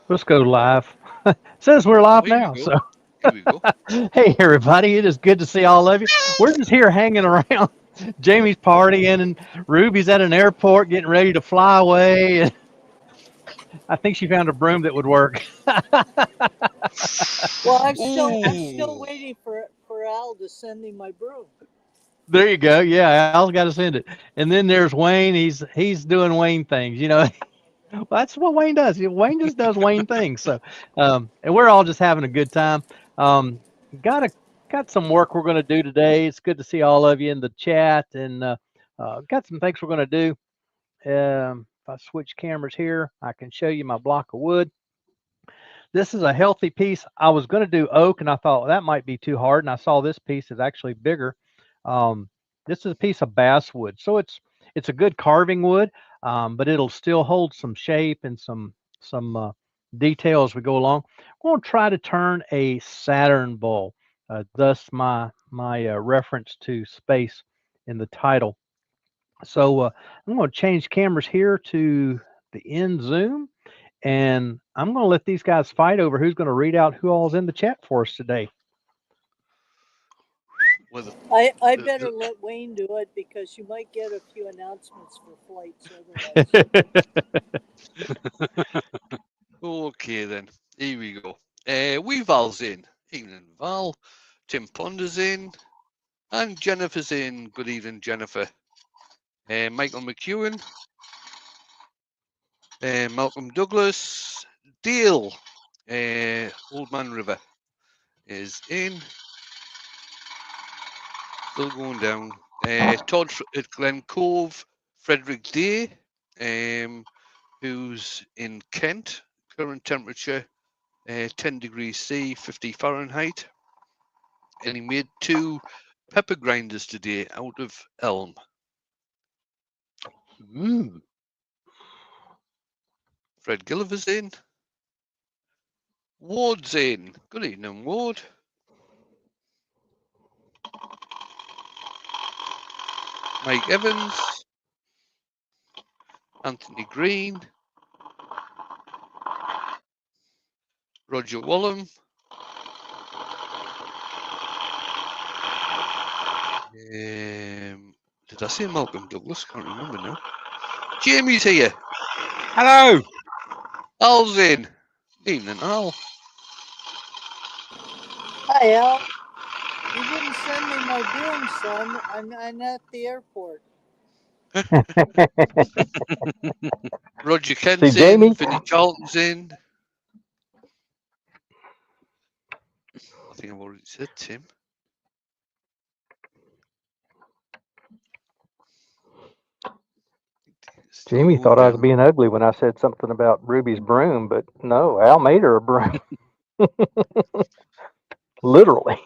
Let's go live. Says we're live Oh, here we now. go. So, Here we go. hey, everybody. It is good to see all of you. We're just here hanging around. Jamie's partying, and Ruby's at an airport getting ready to fly away. And I think she found a broom that would work. Well, I'm still Ooh. waiting for Al to send me my broom. There you go. Yeah, Al's got to send it. And then there's Wayne. He's doing Wayne things. Well, that's what Wayne does. Wayne just does Wayne things. So, and we're all just having a good time. Um, got a got some work we're going to do today. It's good to see all of you in the chat, and got some things we're going to do. If I switch cameras here, I can show you my block of wood. This is a healthy piece. I was going to do oak, and I thought that might be too hard, and I saw this piece is actually bigger. Um, this is a piece of basswood, so it's a good carving wood, but it'll still hold some shape and some detail as we go along. I'm going to try to turn a Saturn bull, thus my reference to space in the title. So I'm going to change cameras here to the end zoom, and I'm going to let these guys fight over who's going to read out who all's in the chat for us today. Well, I the, better the, let Wayne do it because you might get a few announcements for flights otherwise. okay then. Here we go. We Val's in. Evening, Val. Tim Ponder's in. And Jennifer's in. Good evening, Jennifer. Michael McEwen. Malcolm Douglas. Dale. Old Man River is in. Still going down. Todd at Glen Cove. Frederick Day. Who's in Kent. Current temperature 10 degrees C, 50 Fahrenheit. And he made 2 pepper grinders today out of elm. Fred Gilliver's in. Ward's in. Good evening, Ward. Mike Evans. Anthony Green. Roger Wallum. Did I say Malcolm Douglas? Can't remember now. Jamie's here. Hello. Al's in. Evening, Al. Hi, Al. You didn't send me my broom, son. I'm at the airport. Roger See, Kent's Jamie, in. Vinnie Charlton's in. I think I've already said Tim. Still Jamie going thought I was down. being ugly when I said something about Ruby's broom, but no, Al made her a broom. Literally.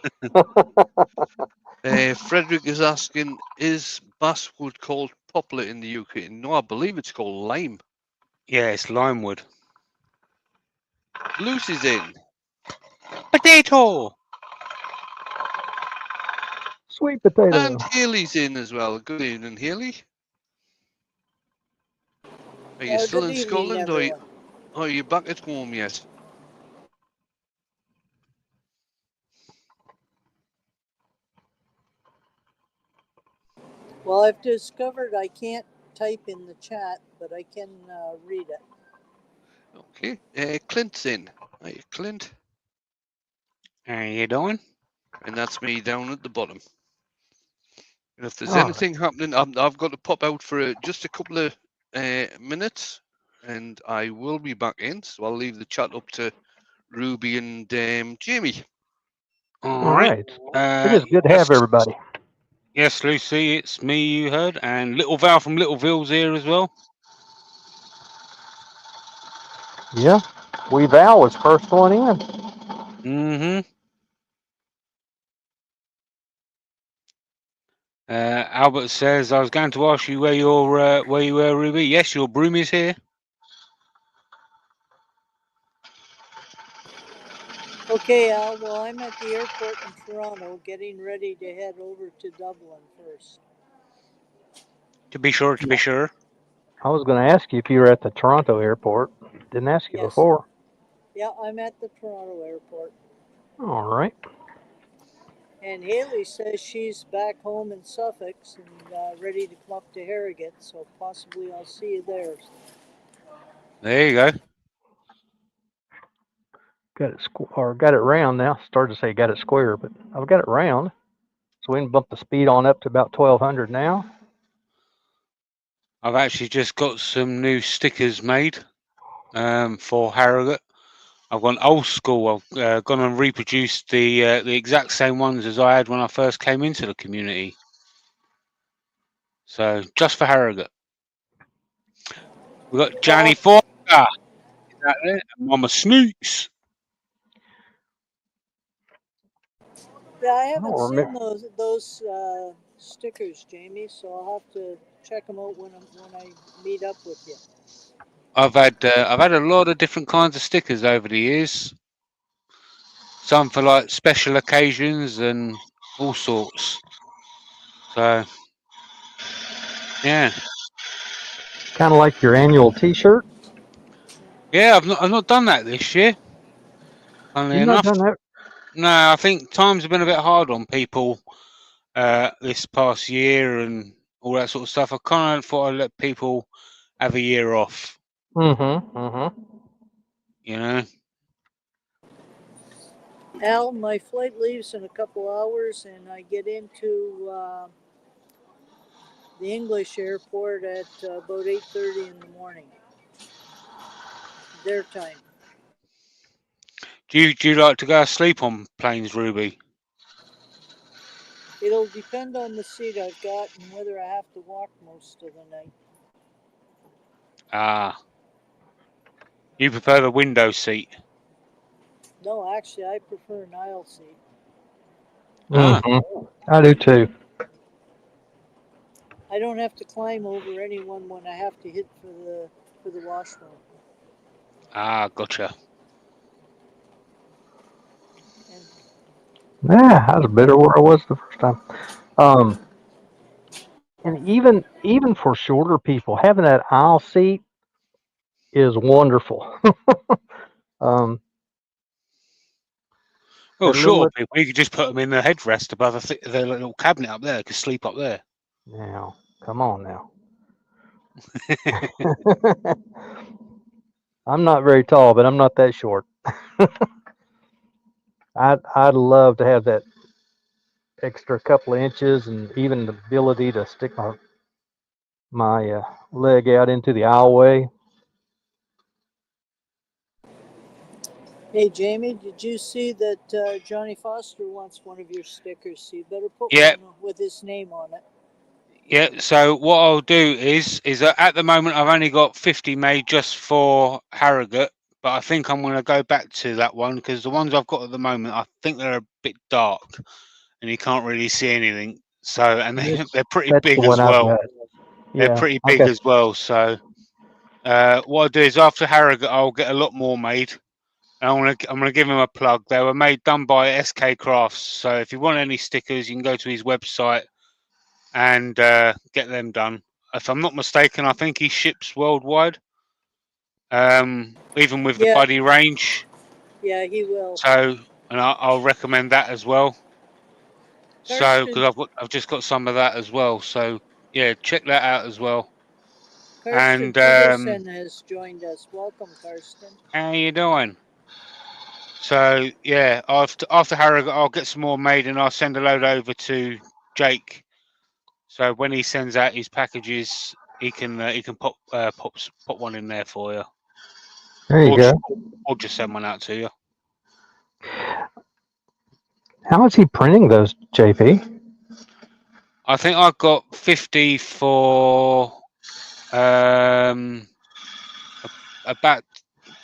Frederick is asking, is basswood called poplar in the UK? No, I believe it's called lime. Yeah, it's limewood. Lucy's in. Potato. Sweet potato. And Haley's in as well. Good evening, Haley. Are you still Good in evening, Scotland everyone. or are you back at home yet? Well, I've discovered I can't type in the chat, but I can read it. Okay. Clint's in. Hiya, Clint. How you doing? And that's me down at the bottom. And if there's All right. anything happening, I've got to pop out for just a couple of minutes, and I will be back in. So I'll leave the chat up to Ruby and Jamie. All right. It is good to have everybody. Yes, Lucy, it's me you heard, and Little Val from Littleville's here as well. Yeah. We Val was first one in. Mm-hmm. Albert says, I was going to ask you where you were, Ruby. Yes, your broom is here. Okay, Al. Well, I'm at the airport in Toronto getting ready to head over to Dublin first. To be sure. I was going to ask you if you were at the Toronto airport. Didn't ask you Yes. before. Yeah, I'm at the Toronto airport. All right. And Haley says she's back home in Suffolk and ready to come up to Harrogate, so possibly I'll see you there. There you go. Got it got it round now. Started to say got it square, but I've got it round. So we can bump the speed on up to about 1200 now. I've actually just got some new stickers made for Harrogate. I've gone old school. I've gone and reproduced the exact same ones as I had when I first came into the community. So just for Harrogate. We've got Johnny Foster. Is that there? And Mama Snooks. Yeah, I I haven't don't seen remember. those stickers, Jamie. So I'll have to check them out when I meet up with you. I've had a lot of different kinds of stickers over the years. Some for like special occasions and all sorts. So yeah, Kind of like your annual T-shirt. yeah. I've not done that this year. Funnily You've not enough, done that. no. I think times have been a bit hard on people this past year and all that sort of stuff. I kind of thought I'd let people have a year off. Mm-hmm. Mm-hmm. You know. Al, my flight leaves in a couple hours, and I get into the English airport at about 8:30 in the morning, their time. Do you like to go to sleep on planes, Ruby? It'll depend on the seat I've got and whether I have to walk most of the night. Ah, you prefer the window seat? No, actually, I prefer an aisle seat. Ah, Mm-hmm. I do too. I don't have to climb over anyone when I have to hit for the washroom. gotcha. And Yeah, I was better where I was the first time. Um, and even for shorter people, having that aisle seat is wonderful. um, Well, that little shorter people, you could just put them in the headrest above the little cabinet up there. They could sleep up there. now, come on now. I'm not very tall, but I'm not that short. I'd love to have that extra couple of inches and even the ability to stick my leg out into the aisleway. hey, Jamie, did you see that Johnny Foster wants one of your stickers? So you better put Yeah, one with his name on it. yeah. So what I'll do is that at the moment I've only got 50 made just for Harrogate, but I think I'm going to go back to that one because the ones I've got at the moment I think they're a bit dark and you can't really see anything. So and Yes, they're pretty that's the big one as I've well. got. They're Yeah. pretty big Okay. as well. So what I'll do is after Harrogate I'll get a lot more made. I'm gonna give him a plug. They were done by SK Crafts. So if you want any stickers, you can go to his website and get them done. If I'm not mistaken, I think he ships worldwide, even with the Yeah, buddy range. yeah, he will. So, and I'll recommend that as well. So, Karsten, because I've just got some of that as well. So, yeah, check that out as well. Karsten And Peterson has joined us. Welcome, Karsten. how you doing? So, yeah, after Harrogate, I'll get some more made, and I'll send a load over to Jake. So when he sends out his packages, he can pop one in there for you, There you or go. or just send one out to you. How is he printing those, JP? I think I've got 50 for about,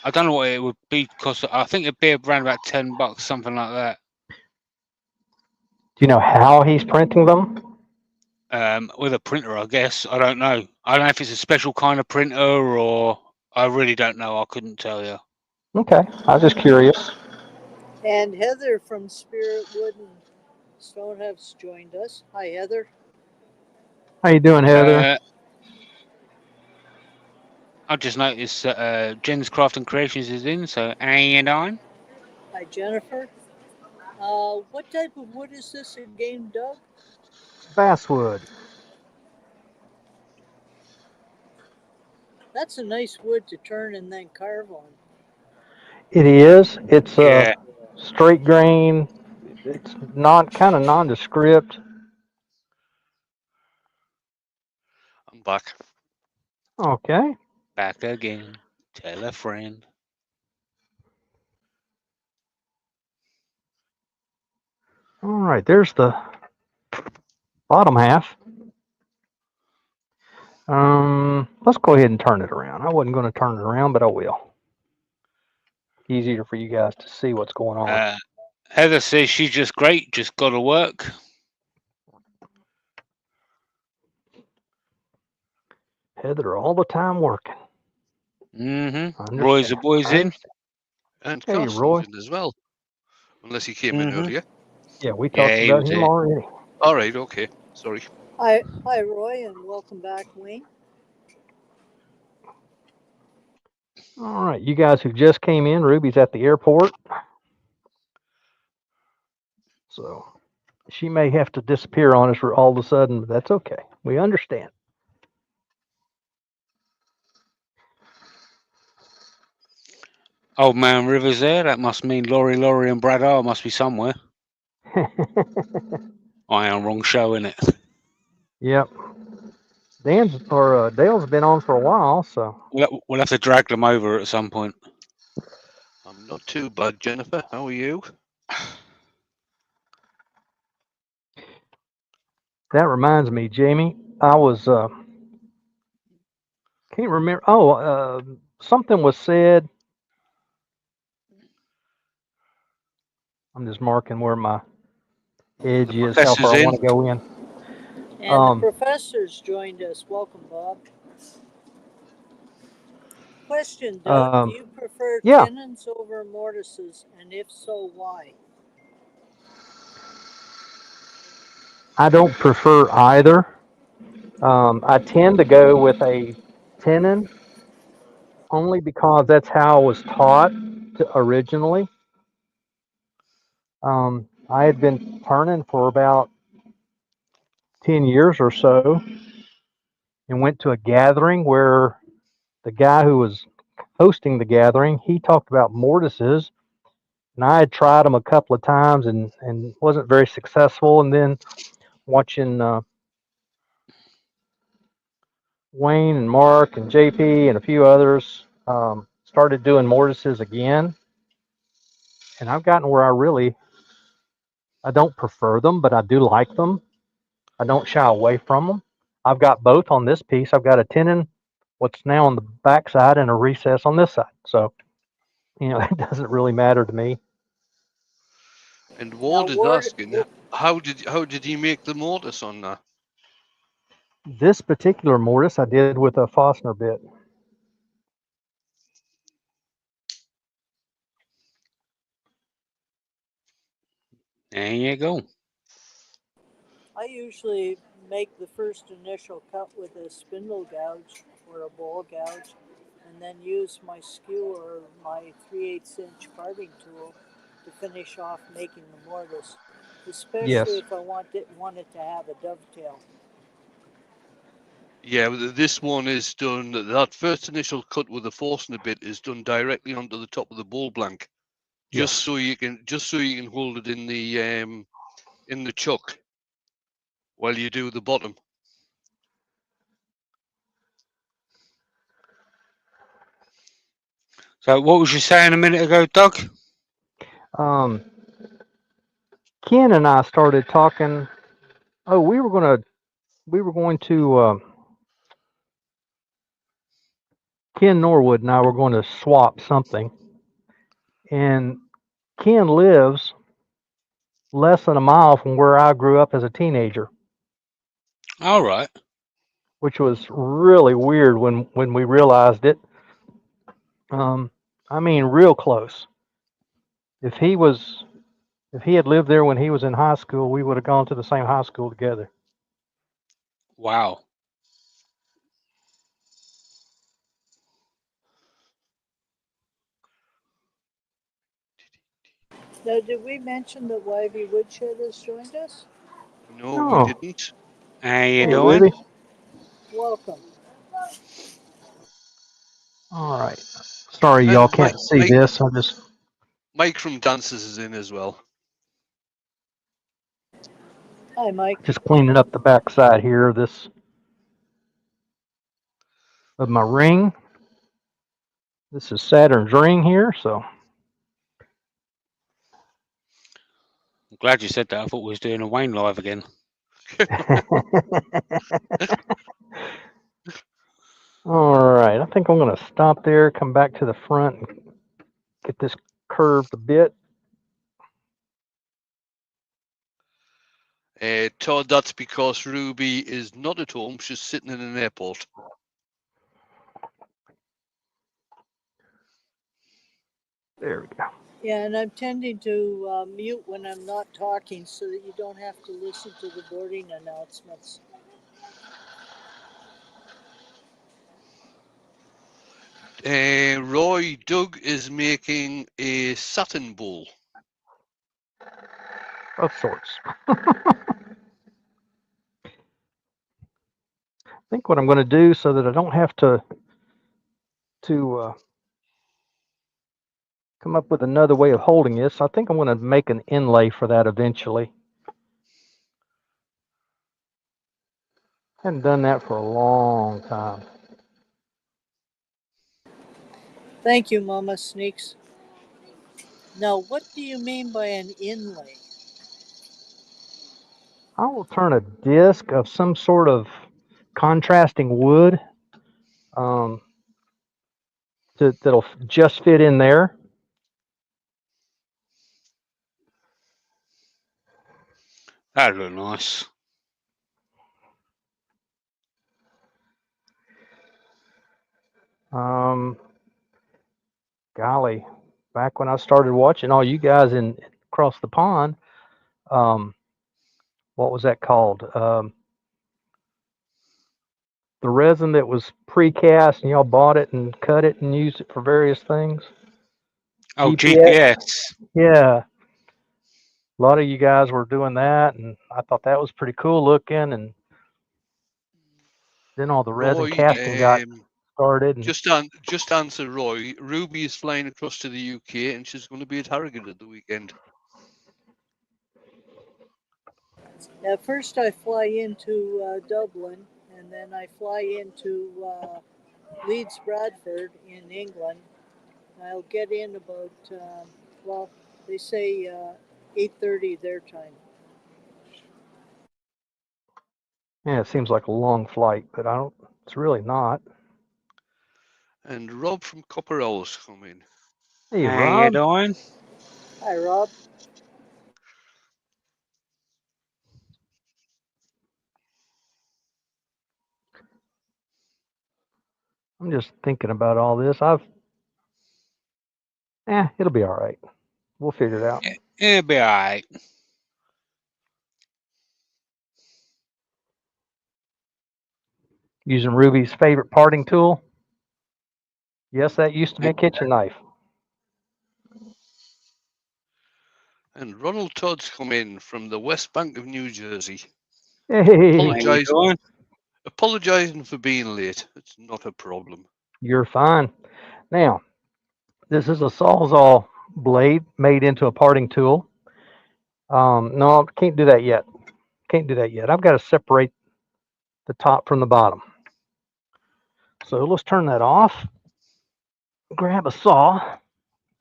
I don't know what it would be cost. I think it'd be around about $10, something like that. Do you know how he's printing them? With a printer, I guess. I don't know. I don't know if it's a special kind of printer or I really don't know. I couldn't tell you. Okay, I was just curious. And Heather from Spirit Wood and Stone has joined us. Hi, Heather. How you doing, Heather? I just noticed that Jen's Craft and Creations is in, so and on. Hi, Jennifer. What type of wood is this again, Doug? Basswood. That's a nice wood to turn and then carve on. It is. It's Yeah. straight grain. It's not kind of nondescript. I'm back. Okay. Back again. Tell a friend. All right. There's the bottom half. Let's go ahead and turn it around. I wasn't going to turn it around, but I will. Easier for you guys to see what's going on. Heather says she's just great, just got to work. Heather all the time working. Mm-hmm. Roy's the boys in. And Hey, Carson's Roy. in as well. Unless he came in earlier. Yeah, we Yeah, talked he about was him here. already. All right, okay. Sorry. Hi, Roy, and welcome back, Wayne. All right, you guys who just came in, Ruby's at the airport. So she may have to disappear on us for all of a sudden, but that's okay. We understand. Old man Rivers there. That must mean Laurie, and Brad R must be somewhere. I am wrong show, innit? Yep. Dale's been on for a while, so We'll have to drag them over at some point. I'm not too bad, Jennifer. How are you? that reminds me, Jamie. I was can't remember. Oh, something was said. I'm just marking where my edge The is, how far professor's I in. want to go in. And the professor's joined us. Welcome, Bob. Question, Doug. Do you prefer yeah. tenons over mortises? And if so, why? I don't prefer either. I tend to go with a tenon only because that's how I was taught originally. I had been turning for about 10 years or so and went to a gathering where the guy who was hosting the gathering, he talked about mortises, and I had tried them a couple of times and wasn't very successful. And then watching Wayne and Mark and JP and a few others started doing mortises again, and I've gotten where I don't prefer them, but I do like them. I don't shy away from them. I've got both on this piece. I've got a tenon, what's now on the back side, and a recess on this side. So, it doesn't really matter to me. And Ward is asking, how did you make the mortise on that? This particular mortise I did with a Fosner bit. There you go. I usually make the first initial cut with a spindle gouge or a bowl gouge, and then use my skewer or my 3/8" carving tool to finish off making the mortise, especially if I want it to have a dovetail. Yeah, this one is done. That first initial cut with the Forstner bit is done directly onto the top of the bowl blank, just so you can hold it in the chuck while you do the bottom. So, what was you saying a minute ago, Doug? Ken and I started talking. Oh, we were going to. Ken Norwood and I were going to swap something, and Ken lives less than a mile from where I grew up as a teenager. All right. Which was really weird when we realized it. I mean, real close. If he had lived there when he was in high school, we would have gone to the same high school together. Wow. Now, did we mention that Wivey Woodshed has joined us? No, Oh. we didn't. How you Hey, doing? Ruby. Welcome. All right. Sorry, y'all And can't see this. I just Mike from Dancers is in as well. Hi, Mike. cleaning up the backside here of this of my ring. This is Saturn's ring here, so I'm glad you said that. I thought we was doing a Wayne live again. all right. I think I'm going to stop there, come back to the front, and get this curved a bit. Todd, that's because Ruby is not at home. She's sitting in an airport. There we go. Yeah, and I'm tending to mute when I'm not talking so that you don't have to listen to the boarding announcements. Roy Doug is making a Saturn bowl. Of sorts. I think what I'm going to do so that I don't have to come up with another way of holding this, I think I'm going to make an inlay for that eventually. Hadn't done that for a long time. Thank you, Mama Sneaks. Now, what do you mean by an inlay? I will turn a disc of some sort of contrasting wood that'll just fit in there. That'd look nice. Golly, back when I started watching all you guys in across the pond, what was that called? The resin that was precast, and y'all bought it and cut it and used it for various things. Oh, GPS? GPS. Yeah, a lot of you guys were doing that, and I thought that was pretty cool looking. And then all the resin Roy, casting got started. And just answer Roy. Ruby is flying across to the UK and she's going to be at Harrogate at the weekend. At first, I fly into Dublin, and then I fly into Leeds Bradford in England. I'll get in about, they say 8:30 their time. yeah, it seems like a long flight, but I don't. It's really not. And Rob from Copper Owls come in. Hey, How Rob. you doing? Hi, Rob. I'm just thinking about all this. It'll be all right. We'll figure it out. It'll be all right. Using Ruby's favorite parting tool. Yes, that used to be a kitchen knife. And Ronald Todd's come in from the West Bank of New Jersey. Hey, Apologizing for being late. It's not a problem. You're fine. Now, this is a Sawzall blade made into a parting tool. No, can't do that yet. Can't do that yet. I've got to separate the top from the bottom. So let's turn that off. Grab a saw.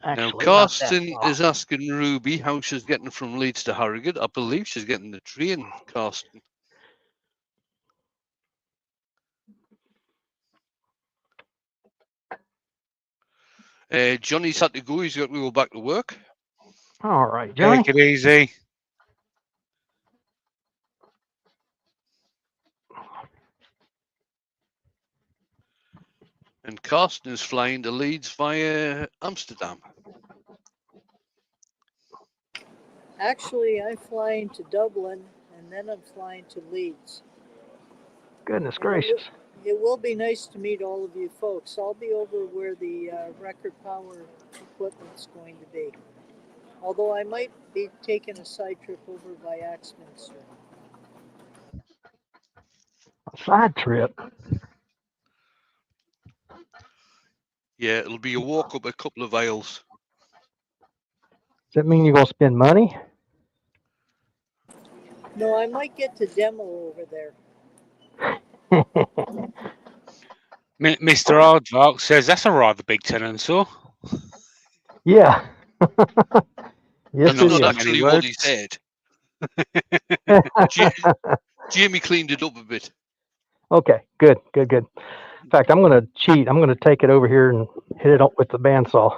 Actually, now, Karsten is asking Ruby how she's getting from Leeds to Harrogate. I believe she's getting the train, Karsten. Johnny's had to go. He's got to go back to work. All right, Johnny. Take it easy. And Karsten is flying to Leeds via Amsterdam. Actually, I'm flying to Dublin, and then I'm flying to Leeds. Goodness gracious. It will be nice to meet all of you folks. I'll be over where the record power equipment's going to be. Although I might be taking a side trip over by Axminster. A side trip. Yeah, it'll be a walk up a couple of aisles. Does that mean you're gonna spend money? No, I might get to demo over there. Mr. Aardvark says that's a rather big tenant-saw. Yeah. Yes, That's it not is. actually what he said. Jamie cleaned it up a bit. Okay, good. In fact, I'm gonna cheat. I'm gonna take it over here and hit it up with the bandsaw.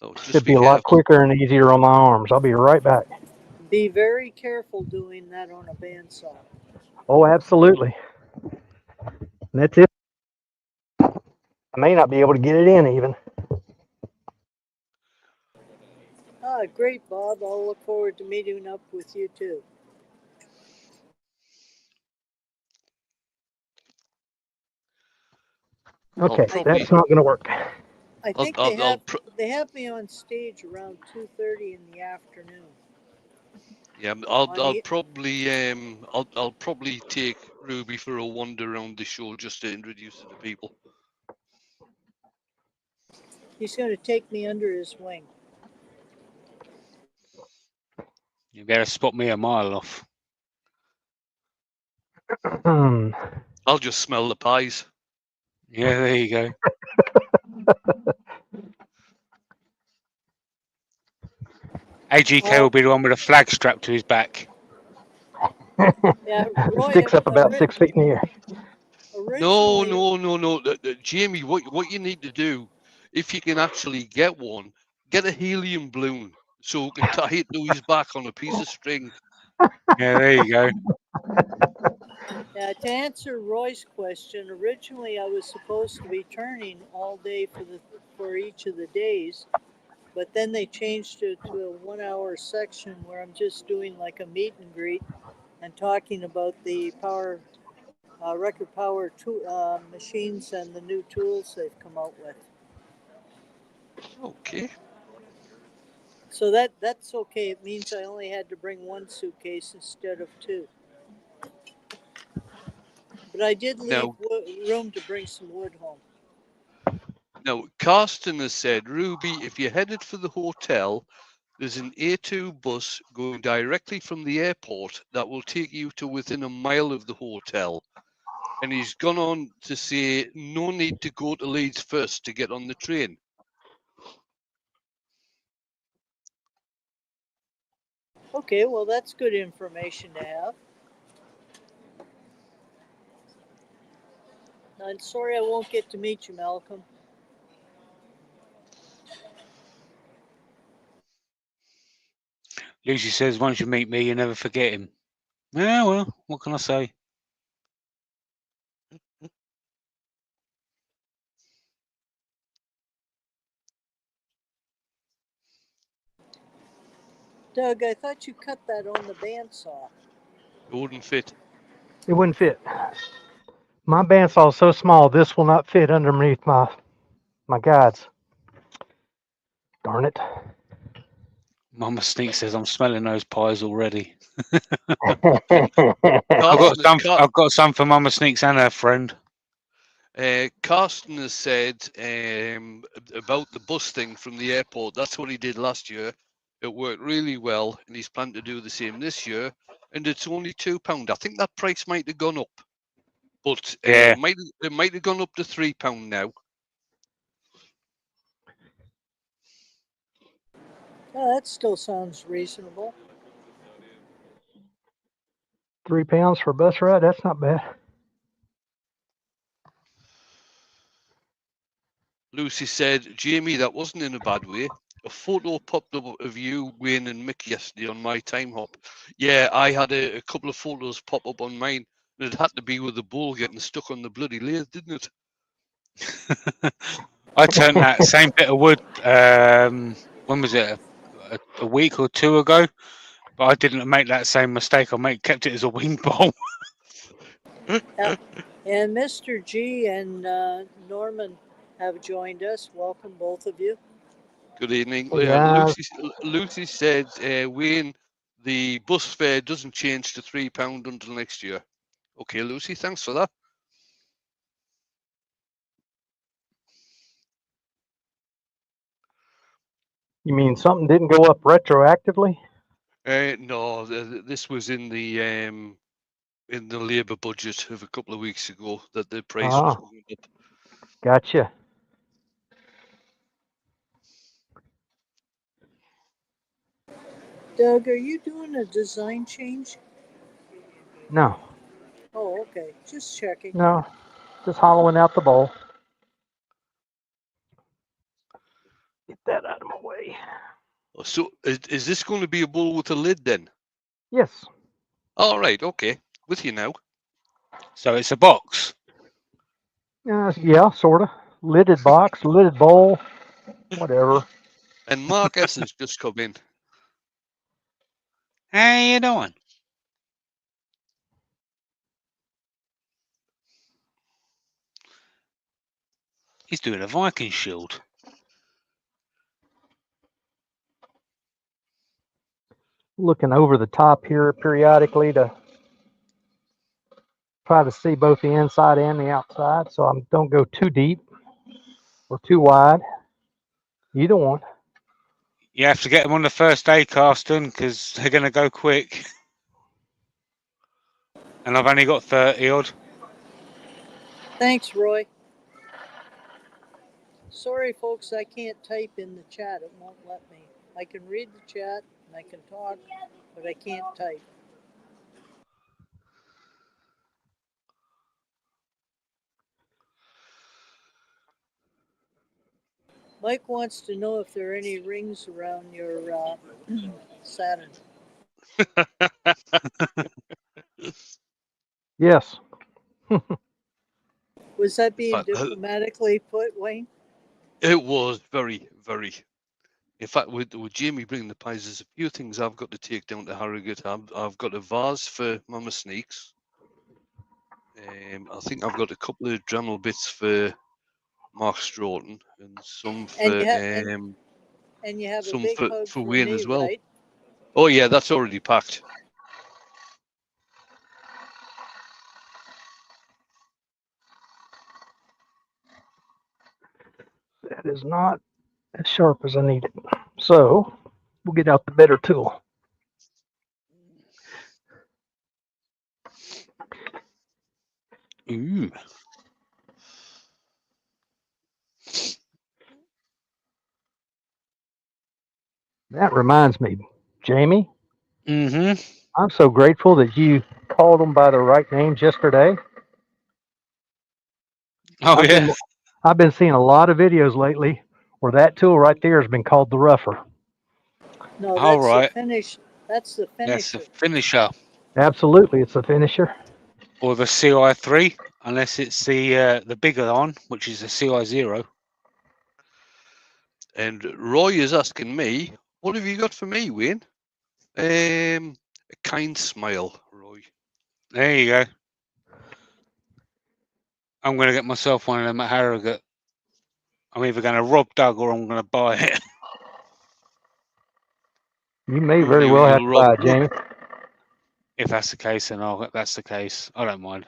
So just Should be a lot quicker and easier on my arms. I'll be right back. Be very careful doing that on a bandsaw. Oh, absolutely. And that's it. I may not be able to get it in even. Ah, great, Bob. I'll look forward to meeting up with you too. Okay, that's not going to work. I think they have me on stage around 2:30 in the afternoon. Yeah, I'll probably take Ruby for a wander around the show just to introduce her to people. He's going to take me under his wing. You better spot me a mile off. I'll just smell the pies. Yeah, there you go. AGK will be the one with a flag strapped to his back. Yeah, Roy, sticks up about 6 feet in the air. No. Jamie, what you need to do, if you can actually get one, get a helium balloon so we can tie it to his back on a piece of string. Yeah, there you go. Yeah, to answer Roy's question, originally I was supposed to be turning all day for each of the days, but then they changed it to a 1 hour section where I'm just doing like a meet and greet and talking about the record power machines and the new tools they've come out with. Okay. So that's okay. It means I only had to bring one suitcase instead of two. But I did leave room to bring some wood home. Now, Karsten has said, Ruby, if you're headed for the hotel, there's an A2 bus going directly from the airport that will take you to within a mile of the hotel. And he's gone on to say, no need to go to Leeds first to get on the train. Okay, well, that's good information to have. I'm sorry I won't get to meet you, Malcolm. Lucy says, once you meet me, you never forget him. Yeah, well, what can I say? Doug, I thought you cut that on the bandsaw. It wouldn't fit. It wouldn't fit. My bandsaw is so small, this will not fit underneath my guides. Darn it. Mama Sneak says, I'm smelling those pies already. I've got some for Mama Sneaks and her friend. Karsten has said about the bus thing from the airport. That's what he did last year. It worked really well, and he's planned to do the same this year. And it's only £2. I think that price might have gone up, but it might have gone up to £3 now. Oh, that still sounds reasonable. £3 for a bus ride? That's not bad. Lucy said, Jamie, that wasn't in a bad way. A photo popped up of you, Wayne, and Mick yesterday on my time hop. Yeah, I had a couple of photos pop up on mine, and it had to be with the ball getting stuck on the bloody lathe, didn't it? I turned that same bit of wood, when was it? A week or two ago. But I didn't make that same mistake. I kept it as a wing bowl. And Mr. G and Norman have joined us. Welcome, both of you. Good evening. Yeah. Lucy said, Wayne, the bus fare doesn't change to £3 until next year. Okay, Lucy, thanks for that. You mean something didn't go up retroactively? No, this was in the Labour budget of a couple of weeks ago that the price was going up. Gotcha. Doug, are you doing a design change? No, Oh, okay. Just checking. no, just hollowing out the bowl. Get that out of my way. So is this going to be a bowl with a lid then? Yes. All right, okay. With you now. So it's a box. Yeah, sort of. Lidded box, lidded bowl, whatever. And Mark S has just come in. How you doing? He's doing a Viking shield. Looking over the top here periodically to try to see both the inside and the outside, so I don't go too deep or too wide. Either one. You have to get them on the first day, Carsten, because they're going to go quick. And I've only got 30 odd. Thanks, Roy. Sorry, folks, I can't type in the chat. It won't let me. I can read the chat and I can talk, but I can't type. Mike wants to know if there are any rings around your Saturn. Yes. Was that being diplomatically put, Wayne? It was very, very. In fact, with Jamie bringing the pies, there's a few things I've got to take down to Harrogate. I've got a vase for Mama Sneaks. I think I've got a couple of Dremel bits for Mark Stroughton and some for and you have some a big hug for Wayne me, as well. Right? Oh yeah, that's already packed. That is not as sharp as I need it. So we'll get out the better tool. Ooh. That reminds me, Jamie. Mm-hmm. I'm so grateful that you called them by the right names yesterday. Oh, yeah. I've been seeing a lot of videos lately where that tool right there has been called the rougher. No, that's All right. the finish. That's the finisher. That's the finisher. Absolutely, it's a finisher. Or the CI3, unless it's the bigger one, which is the CI0. And Roy is asking me, what have you got for me, Wayne? A kind smile, Roy. There you go. I'm going to get myself one of them at Harrogate. I'm either going to rob Doug or I'm going to buy it. You may very well have to buy it, Jamie. If that's the case, then that's the case. I don't mind.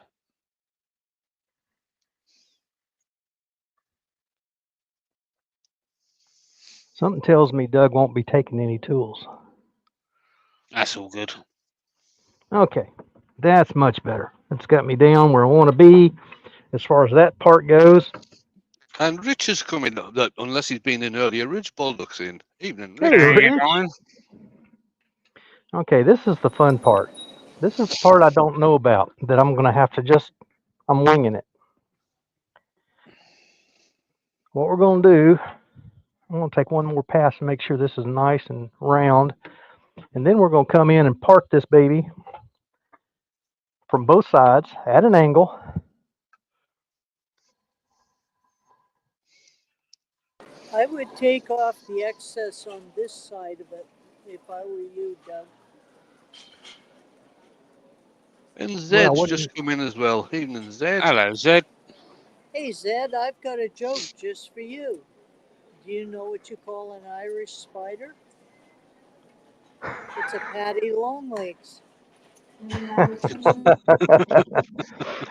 Something tells me Doug won't be taking any tools. That's all good. Okay, that's much better. It's got me down where I want to be as far as that part goes. And Rich is coming up, unless he's been in earlier. Rich Baldock's in. Evening, Hey, Rich. Rich. Okay, this is the fun part. This is the part I don't know about that I'm going to have to I'm winging it. What we're going to do, I'm going to take one more pass and make sure this is nice and round. And then we're going to come in and part this baby from both sides at an angle. I would take off the excess on this side of it if I were you, Doug. And Zed's just come in as well. Evening, Zed. Hello, Zed. Hey, Zed, I've got a joke just for you. Do you know what you call an Irish spider? It's a patty longlegs.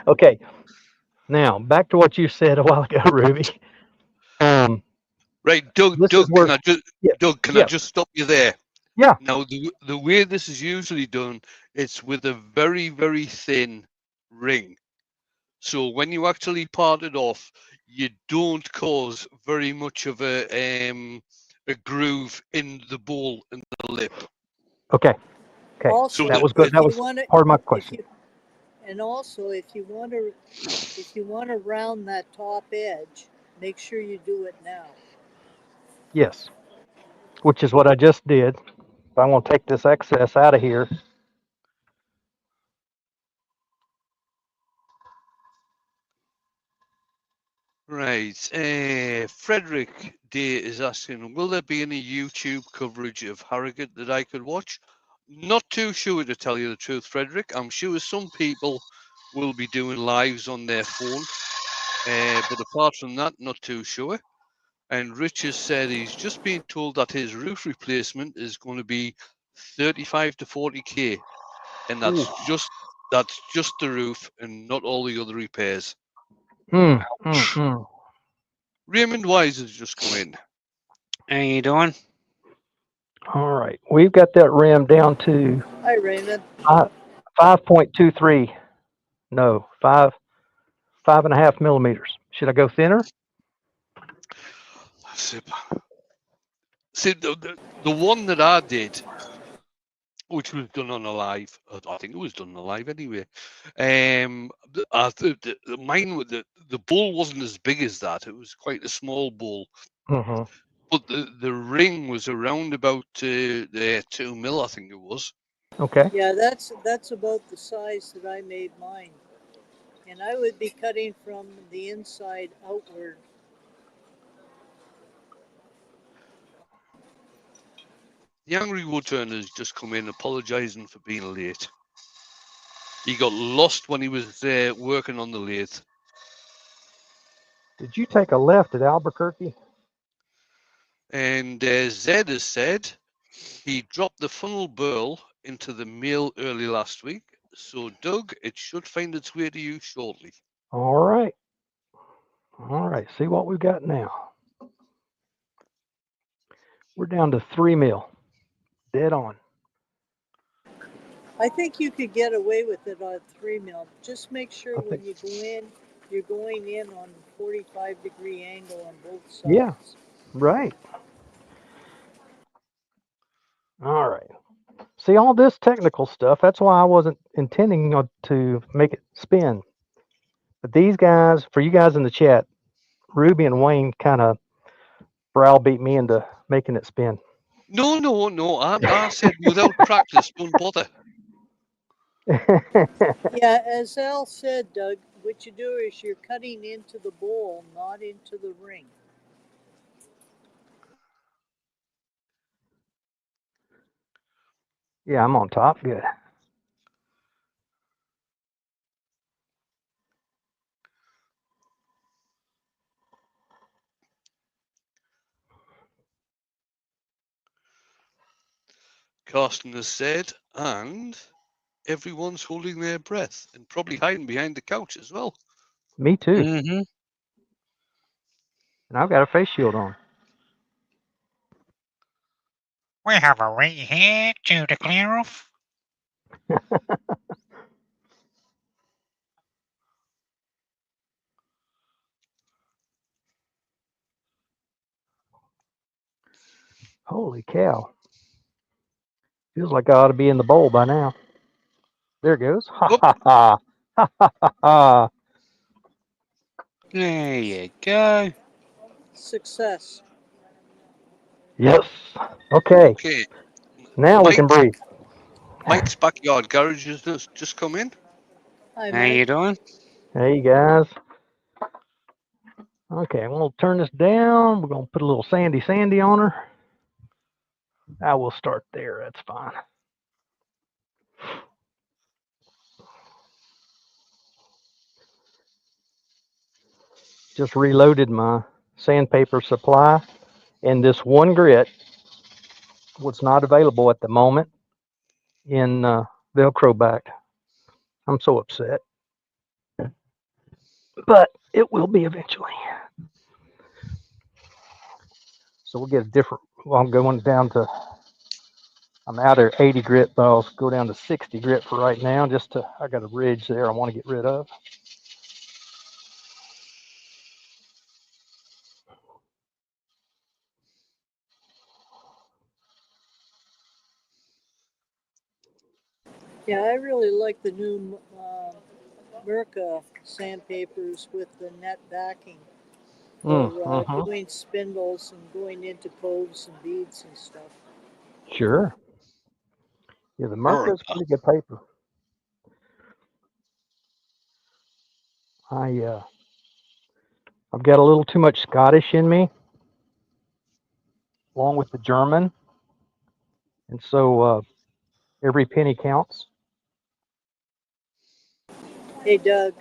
Okay, now back to what you said a while ago, Ruby. Right, Doug. This is Doug, where, can I just yeah, Doug? Can I yeah, just stop you there? yeah. Now, the way this is usually done, it's with a very, very thin ring. So when you actually part it off, you don't cause very much of a groove in the bowl and the lip. Okay, okay. Also, That the- was good. if That you was want to, part of my if question. you, and also if you want to round that top edge, make sure you do it now. Yes, which is what I just did. I'm going to take this excess out of here. Right. Frederick Day is asking, will there be any YouTube coverage of Harrogate that I could watch? Not too sure, to tell you the truth, Frederick. I'm sure some people will be doing lives on their phone. But apart from that, not too sure. And Rich has said he's just been told that his roof replacement is going to be 35 to 40k. And that's just the roof and not all the other repairs. Raymond Wise has just come in. How you doing? All right, we've got that rim down to Hi, Raymond. 5.23. No, 5.5 millimeters. Should I go thinner? See, the one that I did, which was done on a live, I think it was done on a live anyway. Mine, the bowl wasn't as big as that. It was quite a small bowl. Mm-hmm. But the ring was around about 2 mil, I think it was. Okay. Yeah, that's about the size that I made mine, and I would be cutting from the inside outward. The Angry Woodturner has just come in apologising for being late. He got lost when he was working on the lathe. Did you take a left at Albuquerque? And Zed has said he dropped the funnel burl into the mail early last week. So, Doug, it should find its way to you shortly. All right. All right. See what we've got now. We're down to 3 mil. Dead on. I think you could get away with it on 3 mil. Just make sure I when think- you go in, you're going in on 45-degree angle on both sides. Yeah. Right. All right. See, all this technical stuff, that's why I wasn't intending to make it spin. But these guys, for you guys in the chat, Ruby and Wayne kind of browbeat me into making it spin. No. I said without practice, don't bother. Yeah, as Al said, Doug, what you do is you're cutting into the bowl, not into the ring. Yeah, I'm on top. Good. Carsten has said, and everyone's holding their breath and probably hiding behind the couch as well. Me too. Mm-hmm. And I've got a face shield on. We have a reheat to declare of. Holy cow. Feels like I ought to be in the bowl by now. There it goes. Ha Whoop. ha ha. Ha ha ha ha. There you go. Success. Yes. Okay. Okay, Now we can breathe. Mike's backyard garage has just come in. Hi, How you Mike. doing? Hey guys. Okay, I'm gonna turn this down. We're gonna put a little sandy on her. I will start there. That's fine. Just reloaded my sandpaper supply. And this one grit was not available at the moment in Velcro backed. I'm so upset. But it will be eventually. So we'll get a different, well, I'm going down to, I'm out of 80 grit, but I'll go down to 60 grit for right now. I got a ridge there I want to get rid of. Yeah, I really like the new Mirka sandpapers with the net backing for doing spindles and going into coves and beads and stuff. Sure. Yeah, the Mirka is pretty good paper. I've got a little too much Scottish in me, along with the German, and so every penny counts. Hey, Doug.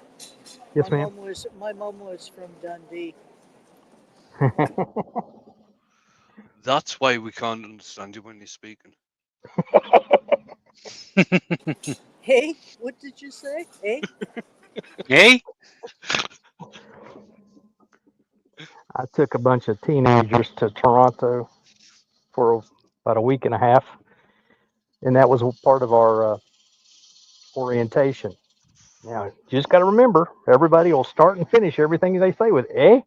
Yes, ma'am. My mom was from Dundee. That's why we can't understand you when you're speaking. Hey, what did you say? Hey? Hey? I took a bunch of teenagers to Toronto for about a week and a half, and that was part of our orientation. Now, you just got to remember, everybody will start and finish everything they say with "eh."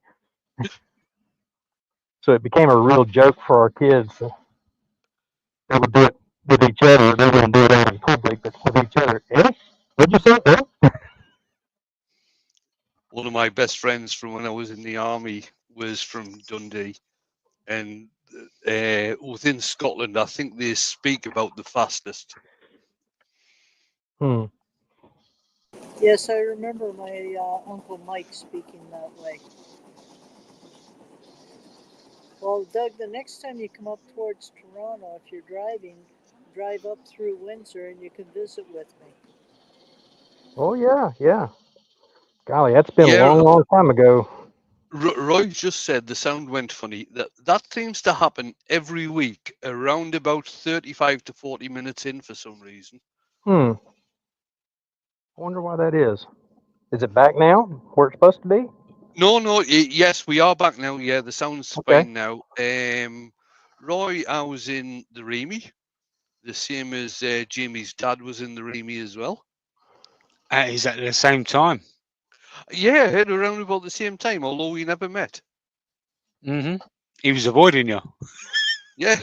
So it became a real joke for our kids. They would do it with each other. They wouldn't do it out in public, but with each other. "Eh? What'd you say? Eh?" One of my best friends from when I was in the army was from Dundee, and within Scotland, I think they speak about the fastest. Yes, I remember my Uncle Mike speaking that way. Well, Doug, the next time you come up towards Toronto, if you're driving, drive up through Windsor and you can visit with me. Oh, yeah. Golly, that's been a long time ago. Roy just said the sound went funny. That seems to happen every week, around about 35 to 40 minutes in for some reason. I wonder why that is. Is it back now where it's supposed to be? No. Yes, we are back now. Yeah, the sound's Okay. fine now. Roy, I was in the Remy, the same as Jamie's dad was in the Remy as well. Is that at the same time? Yeah, at around about the same time, although we never met. Mm-hmm. He was avoiding you. Yeah.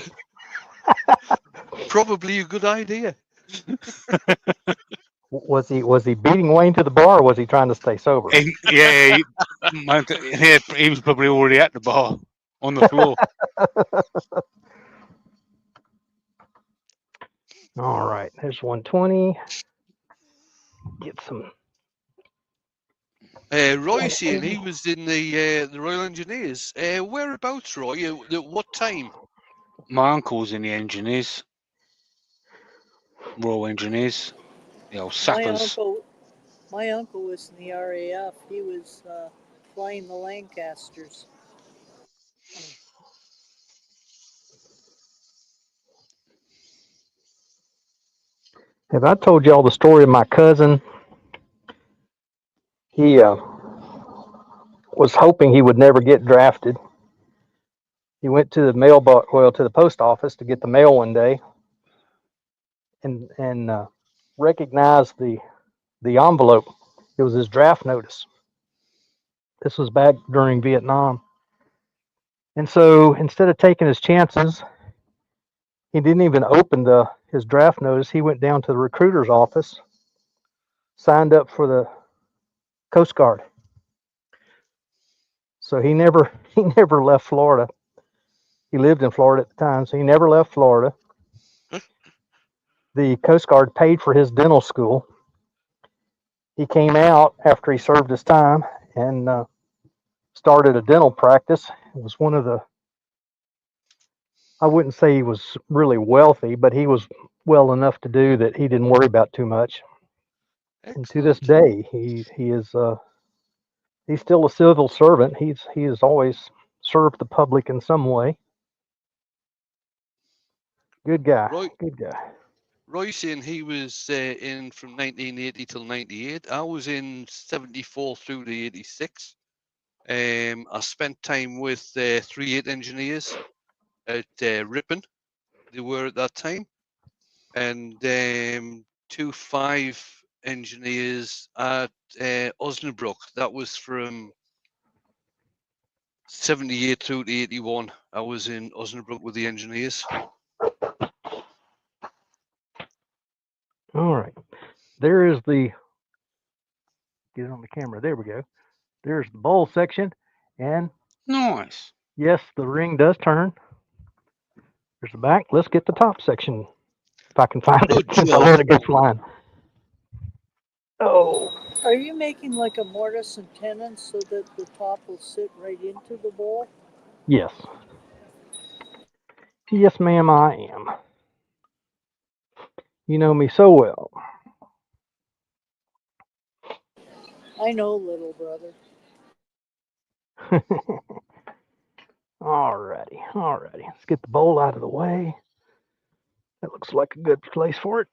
Probably a good idea. Was he beating Wayne to the bar, or was he trying to stay sober? Yeah, he was probably already at the bar on the floor. All right, there's 120. Get some. Roy saying he was in the Royal Engineers. Whereabouts, Roy? At what time? My uncle's in the engineers, Royal Engineers, the old sappers. My uncle was in the RAF. He was flying the Lancasters. Have I told y'all the story of my cousin? He was hoping he would never get drafted. He went to the to the post office to get the mail one day, and recognized the envelope. It was his draft notice. This was back during Vietnam, and so instead of taking his chances, he didn't even open his draft notice. He went down to the recruiter's office, signed up for the Coast Guard. So he never left Florida. He lived in Florida at the time, so he never left Florida. The Coast Guard paid for his dental school. He came out after he served his time and started a dental practice. It was one of the, I wouldn't say he was really wealthy, but he was well enough to do that he didn't worry about too much. Excellent. And to this day, he is he's still a civil servant. He has always served the public in some way. Good guy. Right. Good guy. Royce in, he was in from 1980 till 98. I was in 74 through to 86. I spent time with 38 engineers at Ripon. They were at that time. And 25 engineers at Osnabrück. That was from 78 through to 81. I was in Osnabrück with the engineers. All right. There is the, get it on the camera. There we go. There's the bowl section. And Nice. yes, the ring does turn. There's the back. Let's get the top section. If I can find Good it, since I job. let it go flying. Oh, Are you making like a mortise and tenon so that the top will sit right into the bowl? yes. Yes, ma'am, I am. You know me so well. I know, little brother. Alrighty. Let's get the bowl out of the way. That looks like a good place for it.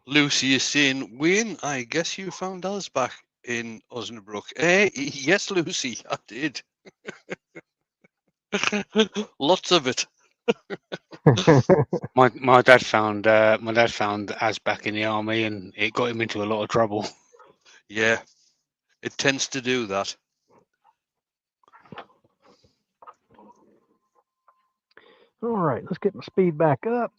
Lucy is saying, Wayne, I guess you found us back in Osnabrück. Yes, Lucy, I did. Lots of it. My dad found Az back in the army, and it got him into a lot of trouble. Yeah, it tends to do that. All right, let's get my speed back up.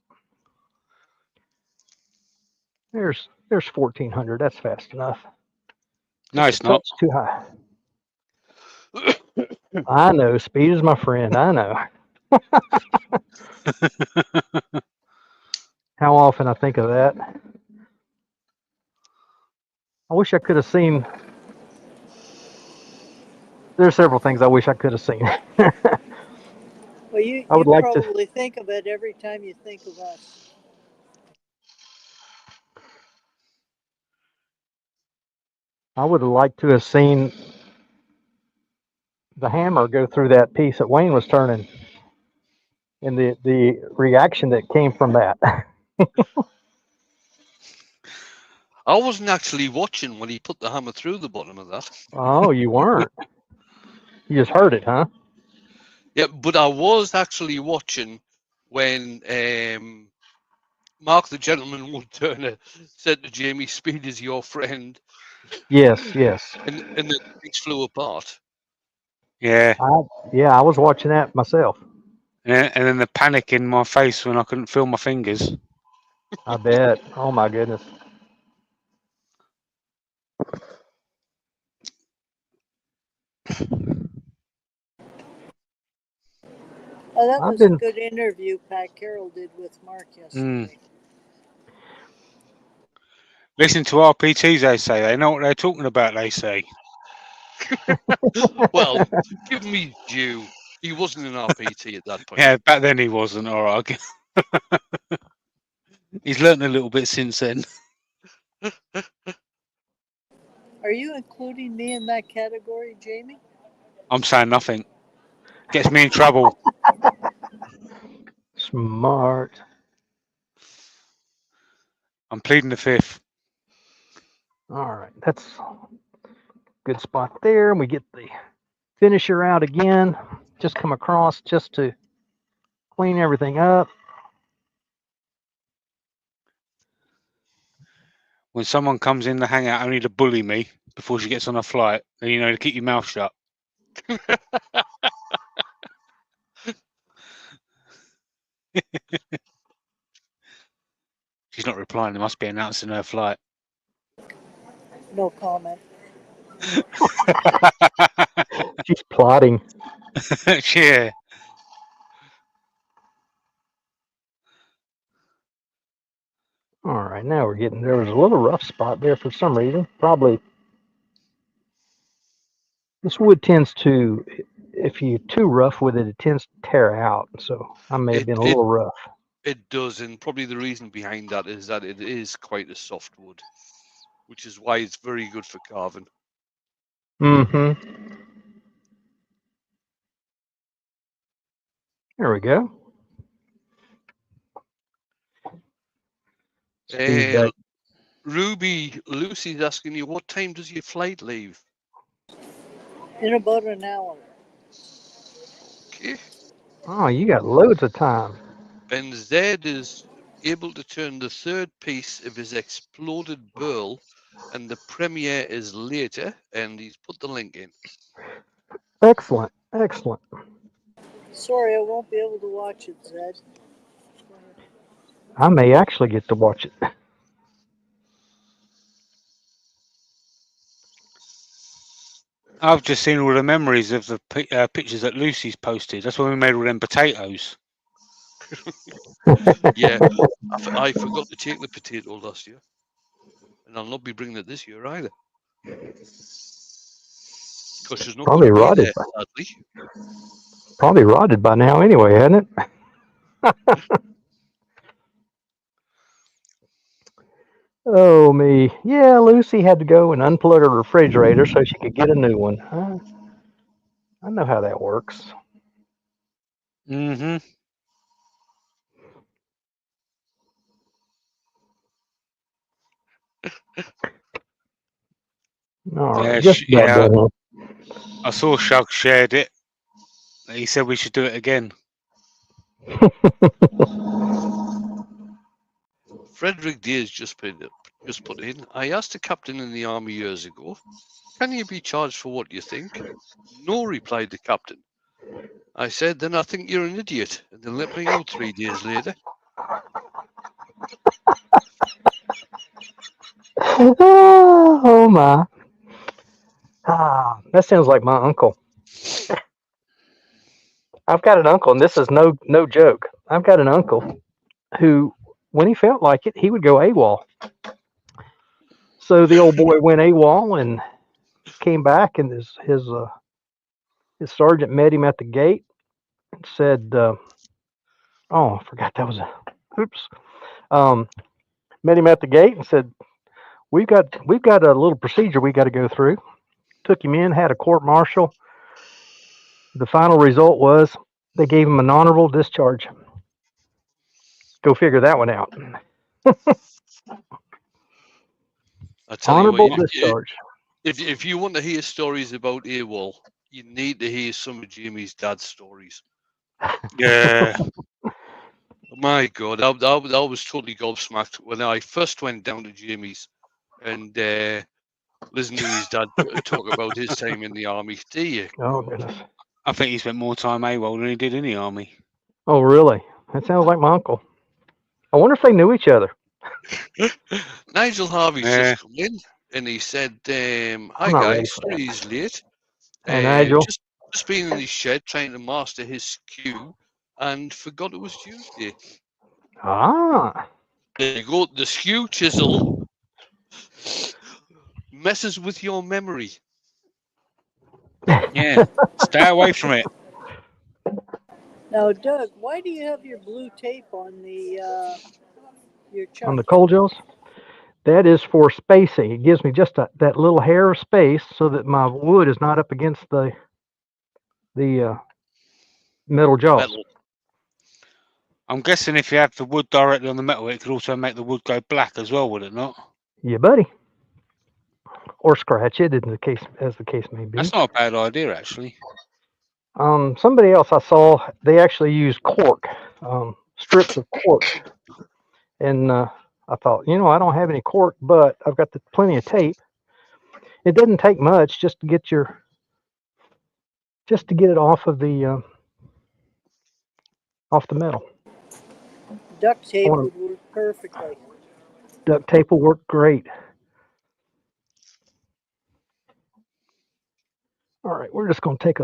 There's 1400. That's fast enough. No, it's not. Touch too high. I know. Speed is my friend. I know. How often I think of that. I wish I could have seen. There's several things I wish I could have seen. Well, you I would like to. probably think of it every time you think of us. I would have liked to have seen the hammer go through that piece that Wayne was turning, and the reaction that came from that. I wasn't actually watching when he put the hammer through the bottom of that. Oh, you weren't. You just heard it, huh? Yeah, but I was actually watching when Mark the Gentleman Wood Turner said to Jamie, "Speed is your friend," Yes. and then things flew apart. Yeah, I was watching that myself. and then the panic in my face when I couldn't feel my fingers. I bet. Oh my goodness. Oh, that I've was a been. good interview Pat Carroll did with Mark yesterday. Listen to RPTs, they say. They know what they're talking about, they say. Well, give me due. He wasn't an RPT at that point. Yeah, back then he wasn't, all right. He's learned a little bit since then. Are you including me in that category, Jamie? I'm saying nothing. Gets me in trouble. Smart. I'm pleading the fifth. All right, that's a good spot there. And we get the finisher out again. Just come across just to clean everything up. When someone comes in the hangout only to bully me before she gets on a flight, then you know to keep your mouth shut. She's not replying. They must be announcing her flight. No comment. She's plotting. Yeah. All right, now we're getting, there was a little rough spot there for some reason. Probably this wood tends to, if you're too rough with it, it tends to tear out. So I may have been a little rough. It does, and probably the reason behind that is that it is quite a soft wood, which is why it's very good for carving. Mm-hmm. There we go. Speed date. Ruby, Lucy's asking you, what time does your flight leave? In about an hour. Okay. Oh, you got loads of time. Ben Zed is able to turn the third piece of his exploded burl, and the premiere is later, and he's put the link in. Excellent. Excellent. Sorry, I won't be able to watch it, Zed. I may actually get to watch it. I've just seen all the memories of the pictures that Lucy's posted. That's when we made all them potatoes. Yeah, I forgot to take the potato last year, and I'll not be bringing it this year either. Because she's not Probably going to be rotted. there, sadly. Probably rotted by now anyway, hadn't it? Oh, me. Yeah, Lucy had to go and unplug her refrigerator so she could get a new one. I know how that works. Mm-hmm. All right, Yeah, just about done. I saw Shug shared it. He said we should do it again. Frederick Deers just put in. I asked a captain in the army years ago, can you be charged for what you think? No, replied the captain. I said, then I think you're an idiot, and they let me out 3 days later. Oh my. That sounds like my uncle. I've got an uncle, and this is no joke. I've got an uncle who, when he felt like it, he would go AWOL. So the old boy went AWOL and came back, and his sergeant met him at the gate and said, "Oh, I forgot that was a oops." Met him at the gate and said, "We've got a little procedure we got to go through." Took him in, had a court martial. The final result was they gave him an honorable discharge. Go figure that one out. I tell Honorable you what, discharge. if you want to hear stories about AWOL, you need to hear some of Jamie's dad's stories. Yeah. My God, I was totally gobsmacked when I first went down to Jamie's and listened to his dad talk about his time in the army. Dear Oh God. goodness. I think he spent more time AWOL than he did in the army. Oh really? That sounds like my uncle. I wonder if they knew each other. Nigel Harvey's Yeah. just come in and he said, "Hi I'm not ready guys, for that. sorry he's late. Hey Nigel. Just been in his shed trying to master his skew and forgot it was Tuesday." Ah. There you go. The skew chisel messes with your memory. Yeah. Stay away from it. Now, Doug, why do you have your blue tape on the your chuck? On the coal gels? That is for spacing. It gives me just that little hair of space so that my wood is not up against the metal jaws. Metal. I'm guessing if you have the wood directly on the metal, it could also make the wood go black as well, would it not? Yeah, buddy. Or scratch it, as the case may be. That's not a bad idea, actually. Somebody else I saw, they actually used cork, strips of cork, and I thought, I don't have any cork, but I've got plenty of tape. It doesn't take much just to get it off of the metal. Duct tape would work perfectly. Duct tape will work great. All right, we're just going to take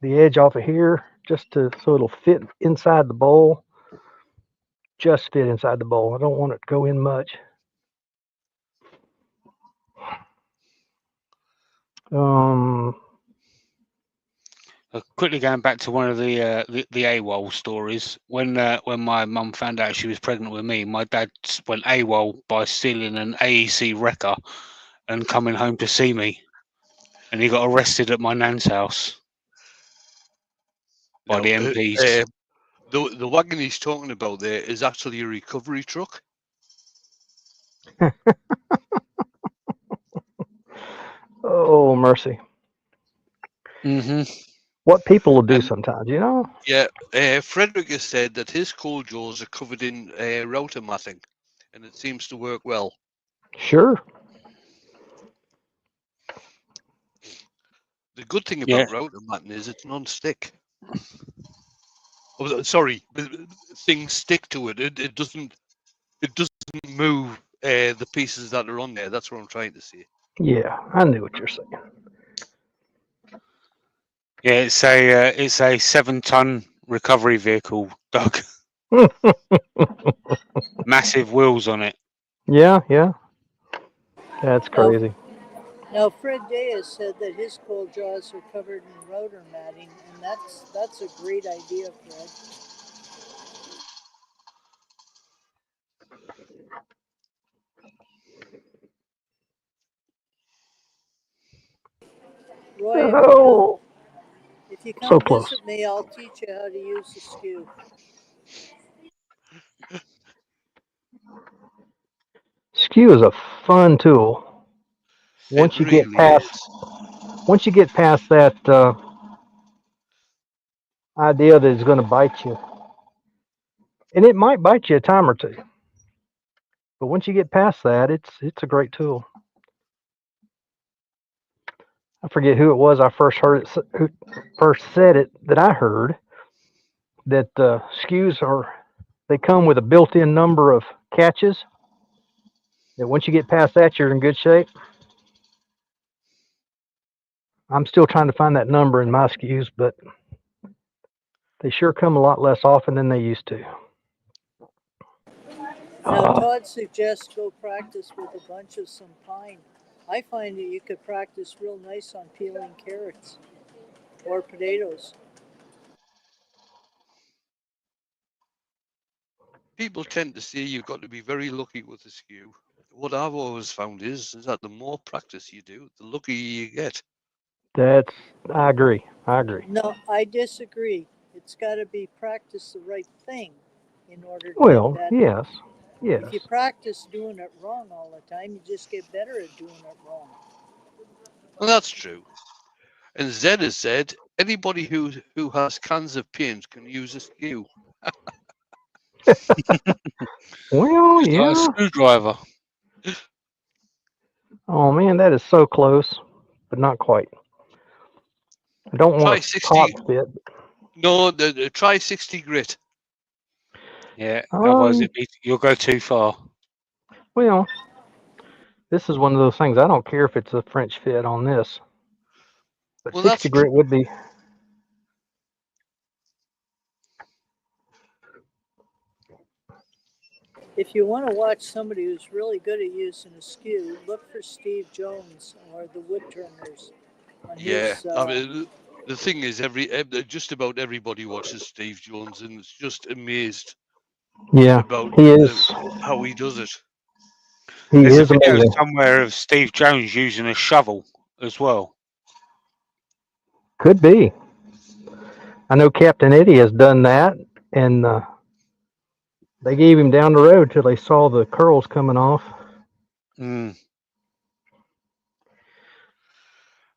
the edge off of here so it'll fit inside the bowl. Just fit inside the bowl. I don't want it to go in much. Quickly going back to one of the AWOL stories. When my mum found out she was pregnant with me, my dad went AWOL by stealing an AEC wrecker and coming home to see me, and he got arrested at my nan's house by the MPs. The wagon he's talking about there is actually a recovery truck. Oh, mercy. hmm What people will do And sometimes, you know? yeah, Frederick has said that his coal jaws are covered in router matting, and it seems to work well. Sure. The good thing Yeah. about router matting is it's non-stick. Oh, sorry, things stick to it. It doesn't move the pieces that are on there. That's what I'm trying to say. Yeah, I knew what you're saying. Yeah, it's a 7-ton recovery vehicle, Doug. Massive wheels on it. Yeah, yeah. That's Now, crazy. now Fred Diaz said that his coal jaws are covered in router matting, and that's a great idea, Fred. Roy, Oh, if you so come close. visit me, I'll teach you how to use the skew. Skew is a fun tool. Once It you get really past, is. once you get past that idea that it's going to bite you, and it might bite you a time or two, but once you get past that, it's a great tool. I forget who it was. I first heard it. Who first said it that I heard that skews they come with a built-in number of catches. That once you get past that, you're in good shape. I'm still trying to find that number in my skews, but they sure come a lot less often than they used to. Now, Todd suggests go practice with a bunch of some pine. I find that you could practice real nice on peeling carrots or potatoes. People tend to say you've got to be very lucky with the skew. What I've always found is that the more practice you do, the luckier you get. I agree. I agree. No, I disagree. It's got to be practice the right thing in order to get Well, better. yes, yes. If you practice doing it wrong all the time, you just get better at doing it wrong. Well, that's true. And Zed has said anybody who has cans of paint can use a skew. Well, Just like a yeah. screwdriver. Oh man, that is so close, but not quite. I don't Try want to 60. top fit. No, try 60 grit. Yeah. Otherwise, Um, you'll go too far. well, this is one of those things. I don't care if it's a French fit on this, but Well, that's 60 grit would be. If you want to watch somebody who's really good at using a skew, look for Steve Jones or the Woodturners on yeah. his. I mean, the thing is, just about everybody watches Steve Jones, and it's just amazed Yeah, about he is. how he does it. He There's a is video amazing. somewhere of Steve Jones using a shovel as well. Could be. I know Captain Eddie has done that, and they gave him down the road till they saw the curls coming off. Mm.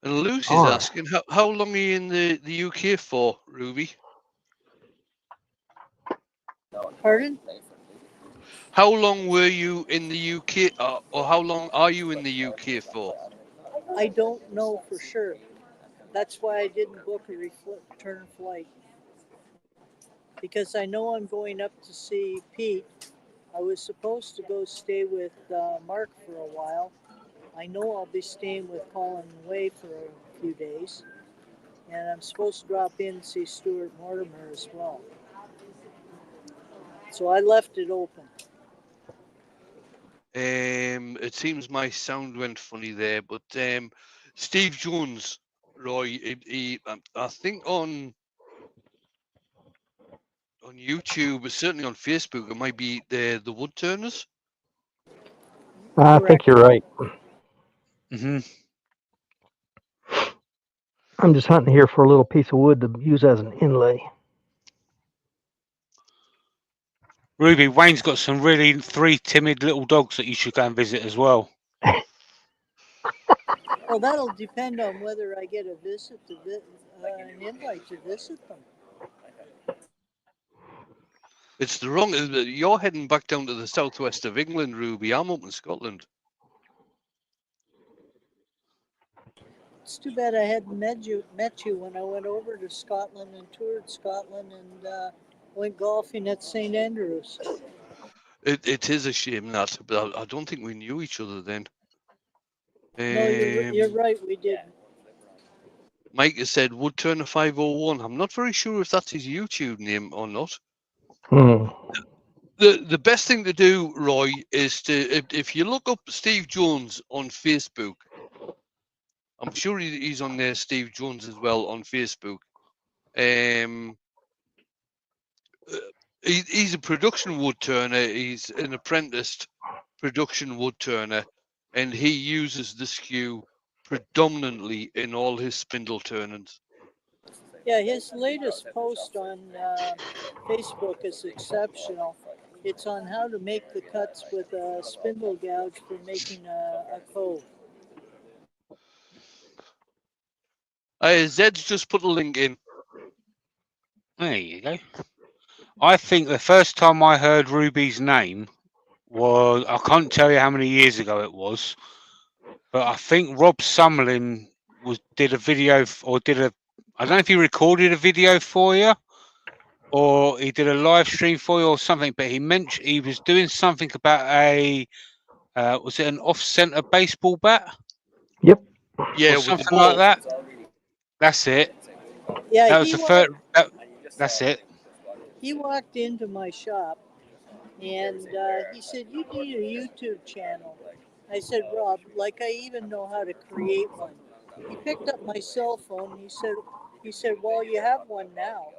And Lucy's All right. asking, how long are you in the UK for, Ruby? Pardon? How long were you in the UK, or how long are you in the UK for? I don't know for sure. That's why I didn't book a return flight. Because I know I'm going up to see Pete. I was supposed to go stay with Mark for a while. I know I'll be staying with Colin Way for a few days. And I'm supposed to drop in and see Stuart Mortimer as well. So I left it open. It seems my sound went funny there, but Steve Jones, Roy, I think on YouTube, certainly on Facebook, it might be the Woodturners. I think Correct. you're right. hmm I'm just hunting here for a little piece of wood to use as an inlay. Ruby, Wayne's got some really 3 timid little dogs that you should go and visit as well. Well, that'll depend on whether I get a visit to an invite to visit them. It's the wrong. You're heading back down to the southwest of England, Ruby. I'm up in Scotland. It's too bad I hadn't met you when I went over to Scotland and toured Scotland and went golfing at St Andrews. It is a shame that, but I don't think we knew each other then. No, you're right. We didn't. Mike has said Woodturner 501. I'm not very sure if that's his YouTube name or not. Hmm. The best thing to do, Roy, is to if you look up Steve Jones on Facebook. I'm sure he's on there, Steve Jones, as well on Facebook. He's a production woodturner. He's an apprenticed production woodturner, and he uses the skew predominantly in all his spindle turnings. Yeah, his latest post on Facebook is exceptional. It's on how to make the cuts with a spindle gouge for making a cove. Zed's just put a link in. There you go. I think the first time I heard Ruby's name was, I can't tell you how many years ago it was, but I think Rob Summerlin did a video or I don't know if he recorded a video for you or he did a live stream for you or something, but he mentioned he was doing something about was it an off-center baseball bat? Yep. Yeah, or with something the like ball. that. That's it. Yeah, That was the first. That's it. He walked into my shop and he said, "You need a YouTube channel." I said, "Rob, like I even know how to create one." He picked up my cell phone. He said, "Well, you have one now."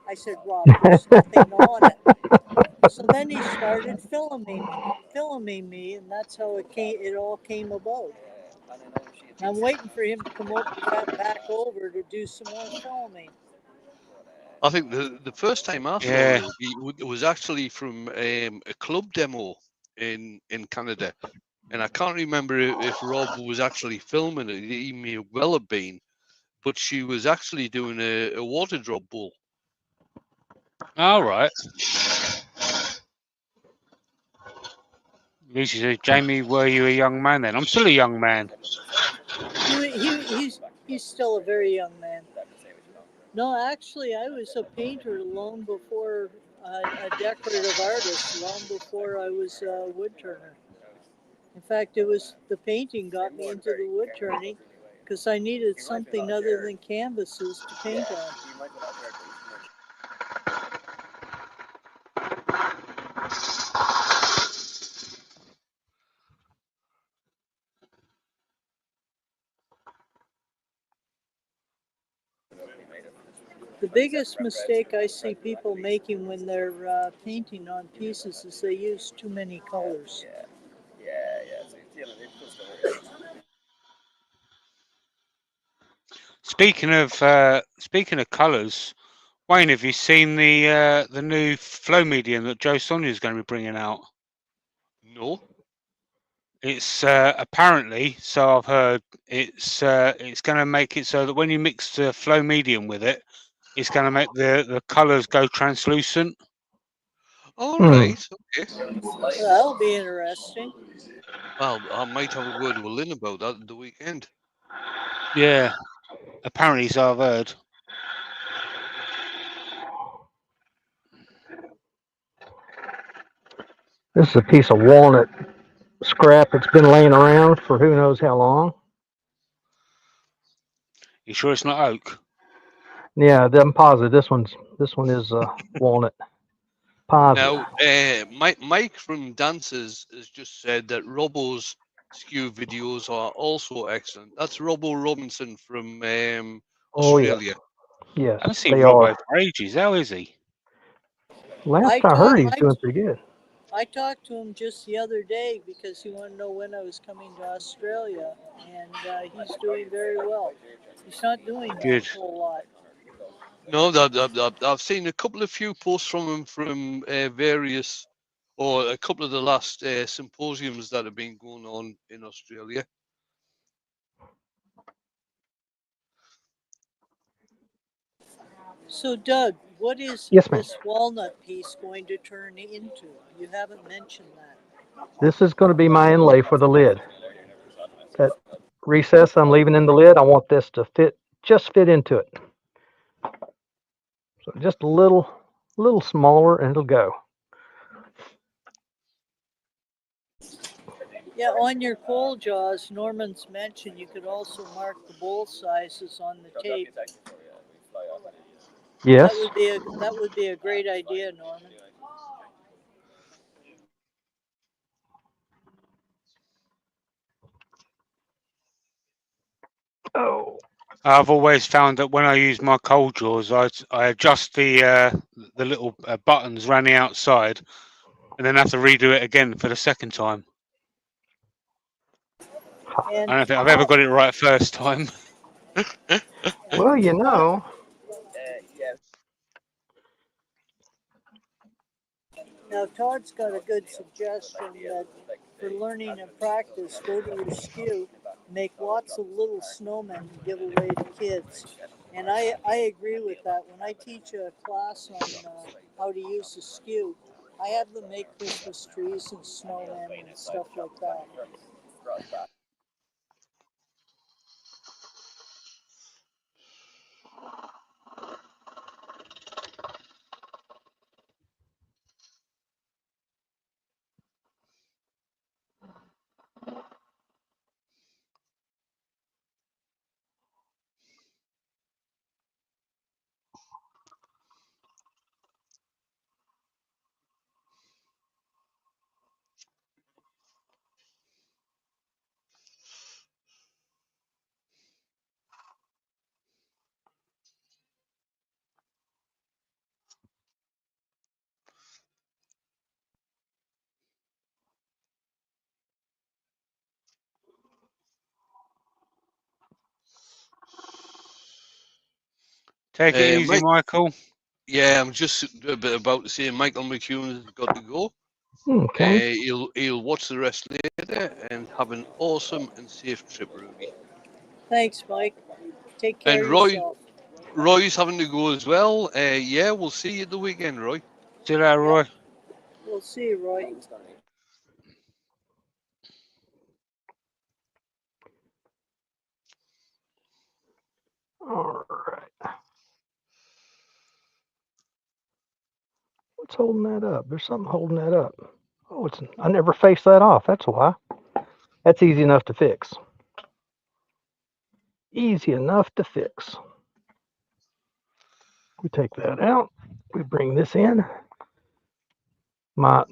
I said, "Rob, there's nothing on it." So then he started filming me, and that's how it all came about. I'm waiting for him to come back over to do some more filming. I think the first time I saw Yeah. Ruby, it was actually from a club demo in Canada, and I can't remember if Rob was actually filming it. He may well have been, but she was actually doing a water drop bowl. All right. Lucy said, "Jamie, were you a young man then?" I'm still a young man. He's still a very young man. No, actually, I was a painter long before a decorative artist, long before I was a woodturner. In fact, it was the painting got me into the woodturning because I needed something other than canvases to paint on. The biggest mistake I see people making when they're painting on pieces is they use too many colors. Speaking of colours, Wayne, have you seen the new flow medium that Joe Sonia is going to be bringing out? No. It's apparently, so I've heard, it's going to make it so that when you mix the flow medium with it, it's going to make the colours go translucent. All right. Okay. Well, that'll be interesting. Well, I might have a word with Lynn about that at the weekend. Yeah, apparently, so I've heard. This is a piece of walnut scrap that's been laying around for who knows how long. You sure it's not oak? Yeah, I'm positive this one is walnut. Positive. Now, Mike from Dancers has just said that Robbo's skew videos are also excellent. That's Robbo Robinson from Australia. Yes, I haven't seen they Robbo are. for ages. How is he? Last I heard, he's doing pretty good. I talked to him just the other day because he wanted to know when I was coming to Australia, and he's doing very well. He's not doing a whole lot. No, I've seen a couple of few posts from him from various, or a couple of the last symposiums that have been going on in Australia. So, Doug, what is Yes, ma'am. this walnut piece going to turn into? You haven't mentioned that. This is going to be my inlay for the lid. That recess I'm leaving in the lid, I want this to just fit into it. So just a little smaller and it'll go. Yeah, on your coal jaws, Norman's mentioned you could also mark the bowl sizes on the tape. Yes. That would be a great idea, Norman. Oh. I've always found that when I use my coal jaws, I adjust the little buttons around the outside, and then have to redo it again for the second time. And I don't think I've ever got it right first time. Well, you know. now Todd's got a good suggestion that for learning and practice, go to your skew, make lots of little snowmen and give away to kids. And I agree with that. When I teach a class on how to use the skew, I have them make Christmas trees and snowmen and stuff like that. Take it easy, Mike, Michael. yeah, I'm just about to say Michael McEwen has got to go. Okay. He'll watch the rest later and have an awesome and safe trip, Rudy. Thanks, Mike. Take care And of yourself. Roy's having to go as well. Yeah, we'll see you at the weekend, Roy. See you later, Roy. We'll see you, Roy. All right. What's holding that up? There's something holding that up. Oh, I never faced that off. That's why. That's easy enough to fix. Easy enough to fix. We take that out. We bring this in. My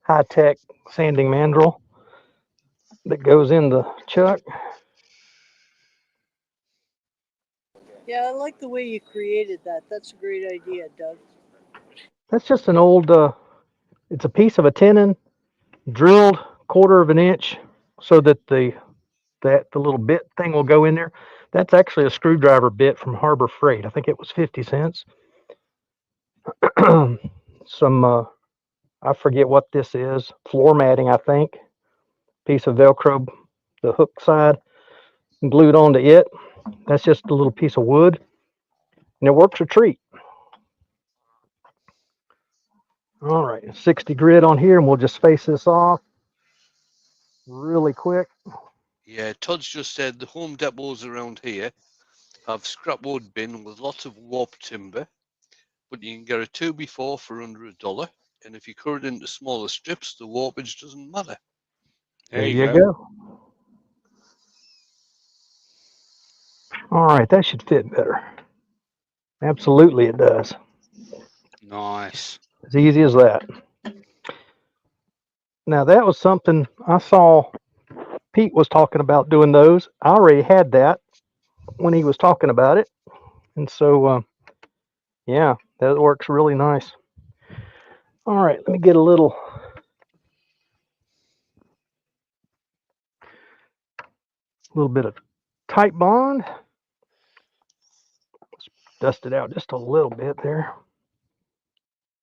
high-tech sanding mandrel that goes in the chuck. Yeah, I like the way you created that. That's a great idea, Doug. That's just an old, it's a piece of a tenon drilled 1/4 of an inch so that the little bit thing will go in there. That's actually a screwdriver bit from Harbor Freight. I think it was 50 cents. Some, I forget what this is, floor matting, I think. Piece of Velcro, the hook side, glued onto it. That's just a little piece of wood, and it works a treat. All right, 60 grit on here, and we'll just face this off really quick. Yeah, Todd's just said the Home Depots around here have scrap wood bin with lots of warped timber, but you can get a 2x4 for under $1. And if you cut it into smaller strips, the warpage doesn't matter. There you go. All right, that should fit better. Absolutely, it does. Nice. As easy as that. Now, that was something I saw Pete was talking about doing those. I already had that when he was talking about it. And so, yeah, that works really nice. All right, let me get a little bit of Titebond. dust it out just a little bit there.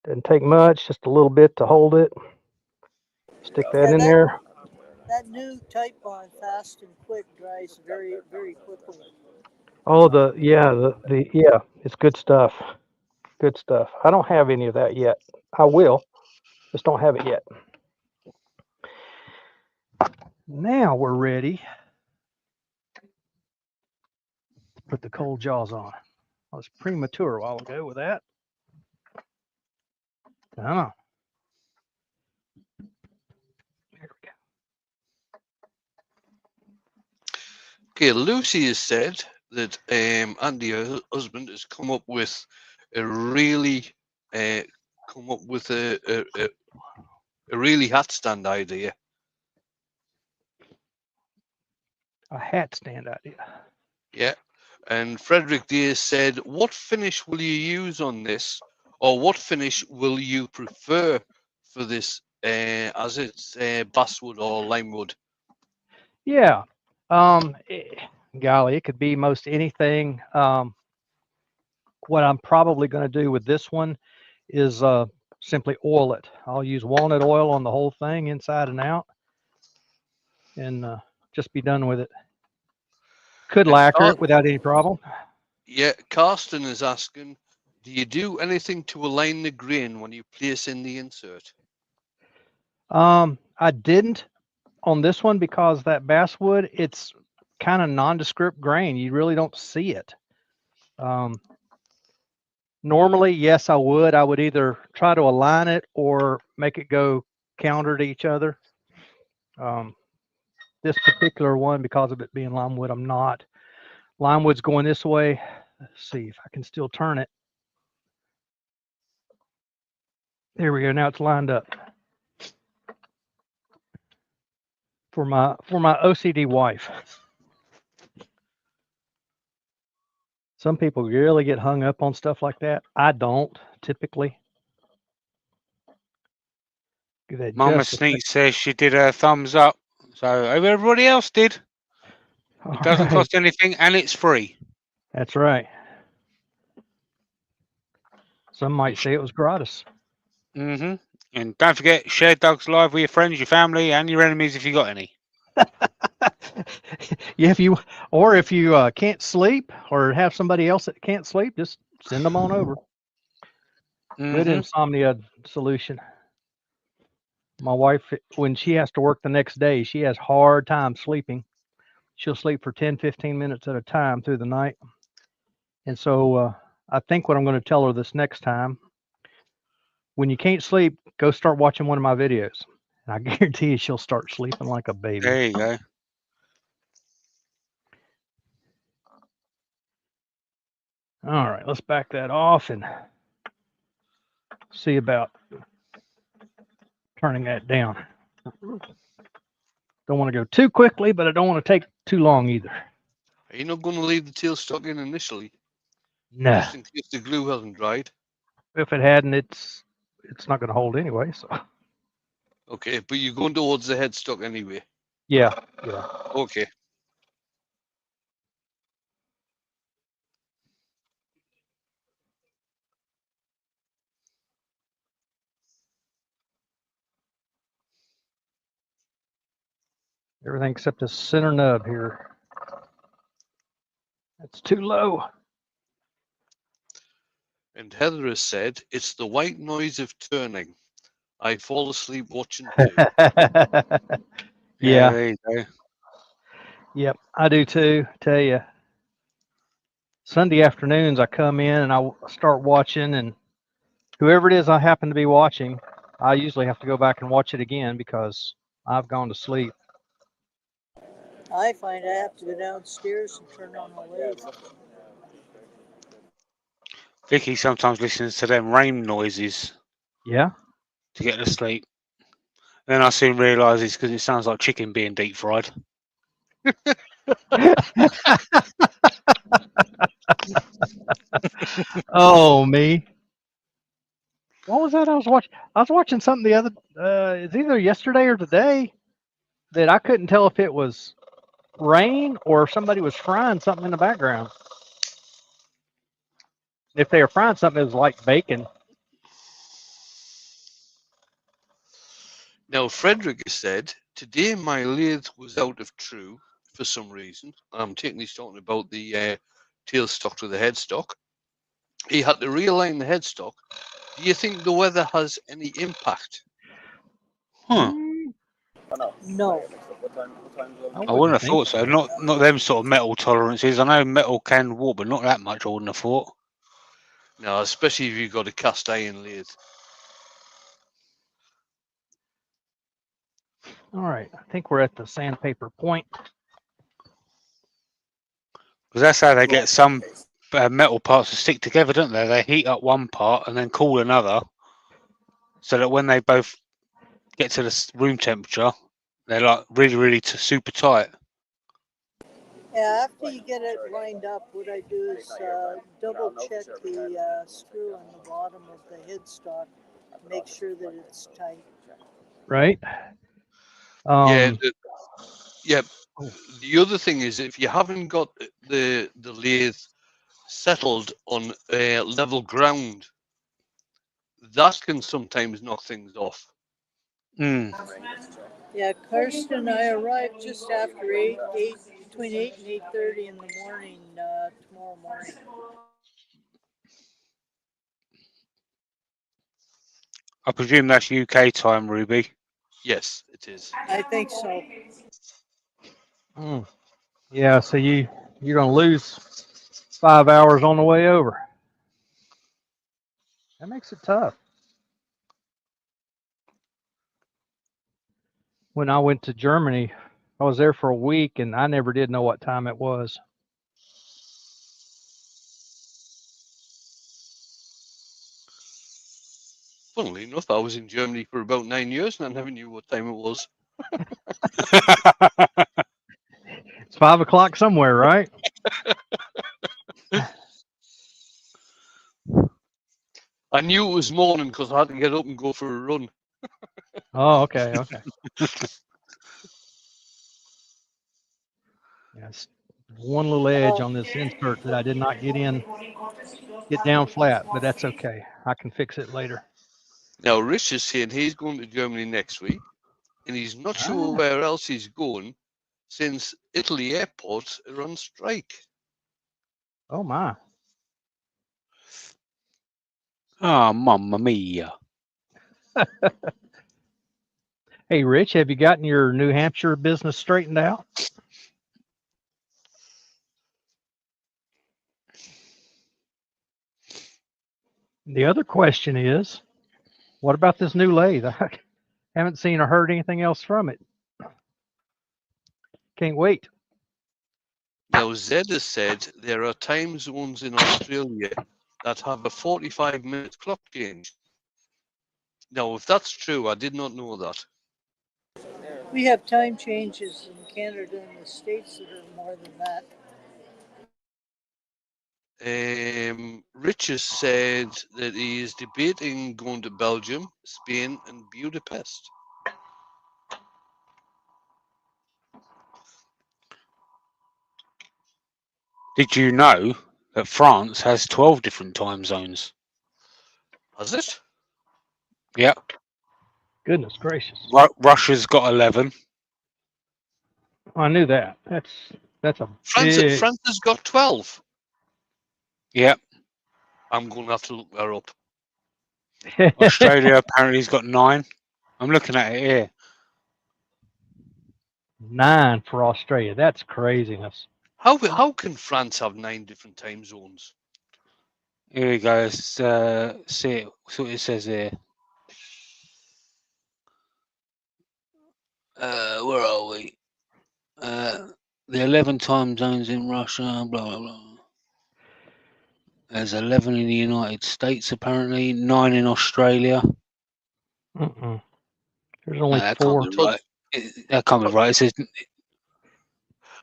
Doesn't take much, just a little bit to hold it. Stick that Yeah, in there. That new Type Bond Fast and Quick dries very, very quickly. Oh, yeah, it's good stuff. Good stuff. I don't have any of that yet. I will, just don't have it yet. Now we're ready to put the cold jaws on. I was premature a while ago with that. I don't know. There we go. Okay, Lucy has said that Andy, her husband, has come up with a really a really hat stand idea. A hat stand idea. Yeah. And Frederick Deere said, what finish will you use on this? Or what finish will you prefer for this, as it's basswood or limewood? Yeah. Golly, it could be most anything. What I'm probably going to do with this one is simply oil it. I'll use walnut oil on the whole thing, inside and out, and just be done with it. Could And lacquer it without any problem. Yeah, Karsten is asking, do you do anything to align the grain when you place in the insert? I didn't on this one because that basswood, it's kind of nondescript grain. You really don't see it. Normally, yes, I would. I would either try to align it or make it go counter to each other. This particular one, because of it being limewood, I'm not. Limewood's going this way. Let's see if I can still turn it. There we go. Now it's lined up. For my OCD wife. Some people really get hung up on stuff like that. I don't typically. Give that Mama just a Sneak says she did a thumbs up. So everybody else did. All It doesn't right. cost anything and it's free. That's right. Some might say it was gratis. Mm-hmm. And don't forget, share Doug's live with your friends, your family, and your enemies if you got any. Yeah, if you can't sleep or have somebody else that can't sleep, just send them on over. Good insomnia solution. My wife, when she has to work the next day, she has hard time sleeping. She'll sleep for 10, 15 minutes at a time through the night. And so I think what I'm going to tell her this next time, when you can't sleep, go start watching one of my videos. And I guarantee you she'll start sleeping like a baby. There you go. All right, let's back that off and see about turning that down. Don't want to go too quickly, but I don't want to take too long either. Are you not going to leave the tail stuck in initially? No. Just in case the glue hasn't dried? If it hadn't, it's not going to hold anyway. So. Okay, but you're going towards the headstock anyway? Yeah. Okay. Everything except the center nub here. That's too low. And Heather has said, it's the white noise of turning. I fall asleep watching too. Yeah. There you go. Yep, I do too. Tell you, Sunday afternoons I come in and I start watching, and whoever it is I happen to be watching, I usually have to go back and watch it again because I've gone to sleep. I find I have to go downstairs and turn on the lathe. Vicky sometimes listens to them rain noises Yeah. to get to sleep. Then I soon realise it's because it sounds like chicken being deep fried. Oh, me. What was that I was watching? I was watching something the other, it's either yesterday or today that I couldn't tell if it was rain or if somebody was frying something in the background. If they were frying something that was like bacon, Now, Frederick has said, today my lathe was out of true for some reason. I'm taking he's talking about the tailstock to the headstock. He had to realign the headstock. Do you think the weather has any impact? Huh. No. I wouldn't have thought so. Not them sort of metal tolerances. I know metal can warp, but not that much. I wouldn't have thought. No, especially if you've got a cast iron lathe. All right, I think we're at the sandpaper point. Because that's how they get some metal parts to stick together, don't they? They heat up one part and then cool another, so that when they both get to the room temperature, they're like really, really super tight. Yeah, after you get it lined up, what I do is double check the screw on the bottom of the headstock, make sure that it's tight. Right. Yeah, the other thing is if you haven't got the lathe settled on level ground, that can sometimes knock things off. Mm. Yeah, Karsten and I arrived just after between 8 and 8:30 in the morning tomorrow morning. I presume that's UK time, Ruby. Yes, it is. I think so. Yeah, so you're gonna lose 5 hours on the way over. That makes it tough. When I went to Germany, I was there for a week and I never did know what time it was. Funnily enough, I was in Germany for about 9 years and I never knew what time it was. It's 5 o'clock somewhere, right? I knew it was morning because I had to get up and go for a run. Oh, okay, okay. Yes, one little edge on this insert that I did not get down flat, but that's okay. I can fix it later. Now, Rich is saying he's going to Germany next week and he's not sure where else he's going since Italy airports are on strike. Oh my. Oh, mamma mia. Hey, Rich, have you gotten your New Hampshire business straightened out? The other question is, what about this new lathe? I haven't seen or heard anything else from it. Can't wait. Now, Zed has said there are time zones in Australia that have a 45-minute clock change. Now, if that's true, I did not know that. We have time changes in Canada and the States that are more than that. Rich has said that he is debating going to Belgium, Spain, and Budapest. Did you know that France has 12 different time zones? Has it? Yep. Goodness gracious. Russia's got 11. I knew that. That's a France has got 12. Yep. I'm going to have to look that up. Australia apparently has got 9. I'm looking at it here. 9 for Australia. That's craziness. How can France have 9 different time zones? Here we go. Let's see what it says here. Where are we? The 11 time zones in Russia, blah, blah, blah. There's 11 in the United States, apparently. 9 in Australia. Mm-mm. There's only that 4. Can't be right. That can't be right. It says...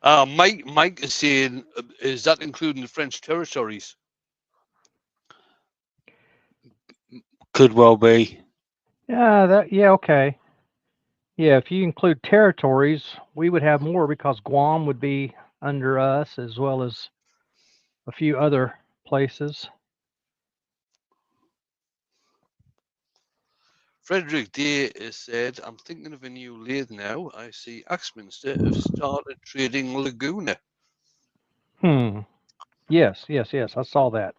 Mike is saying, is that including the French territories? Could well be. Yeah, okay. Yeah, if you include territories, we would have more because Guam would be under us as well as a few other places. Frederick Day has said, I'm thinking of a new lathe now. I see Axminster have started trading Laguna. Yes, yes, yes. I saw that.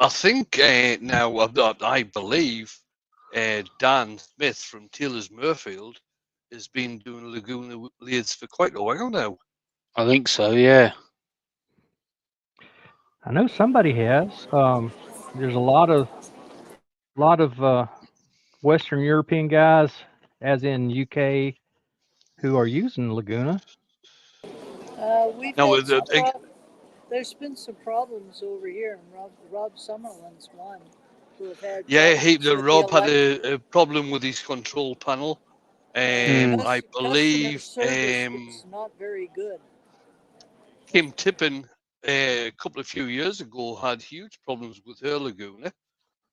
I think now, I believe Dan Smith from Taylor's Murfield has been doing Laguna lathes for quite a while now. I think so. Yeah. I know somebody has. There's a lot of Western European guys, as in UK, who are using Laguna. We've Now, had some there's been some problems over here, and Rob Summerlin's one who have had yeah, problems with Rob the had a problem with his control panel. I customer believe service was not very good. Kim Tippin a few years ago had huge problems with her Laguna.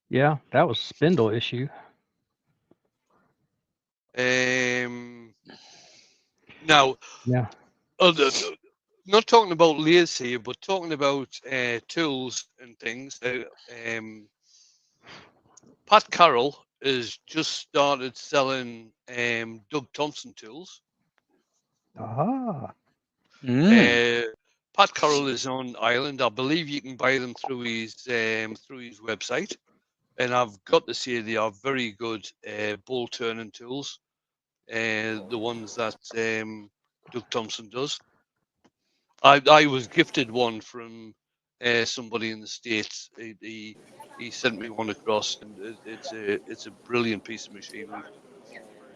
Yeah, that was spindle issue. Now, Yeah. not talking about lathes here, but talking about tools and things. Pat Carroll has just started selling Doug Thompson tools. Ah. Pat Carroll is on Ireland. I believe you can buy them through his website. And I've got to say they are very good ball turning tools. The ones that Doug Thompson does. I was gifted one from somebody in the States. He sent me one across, and it's a brilliant piece of machinery.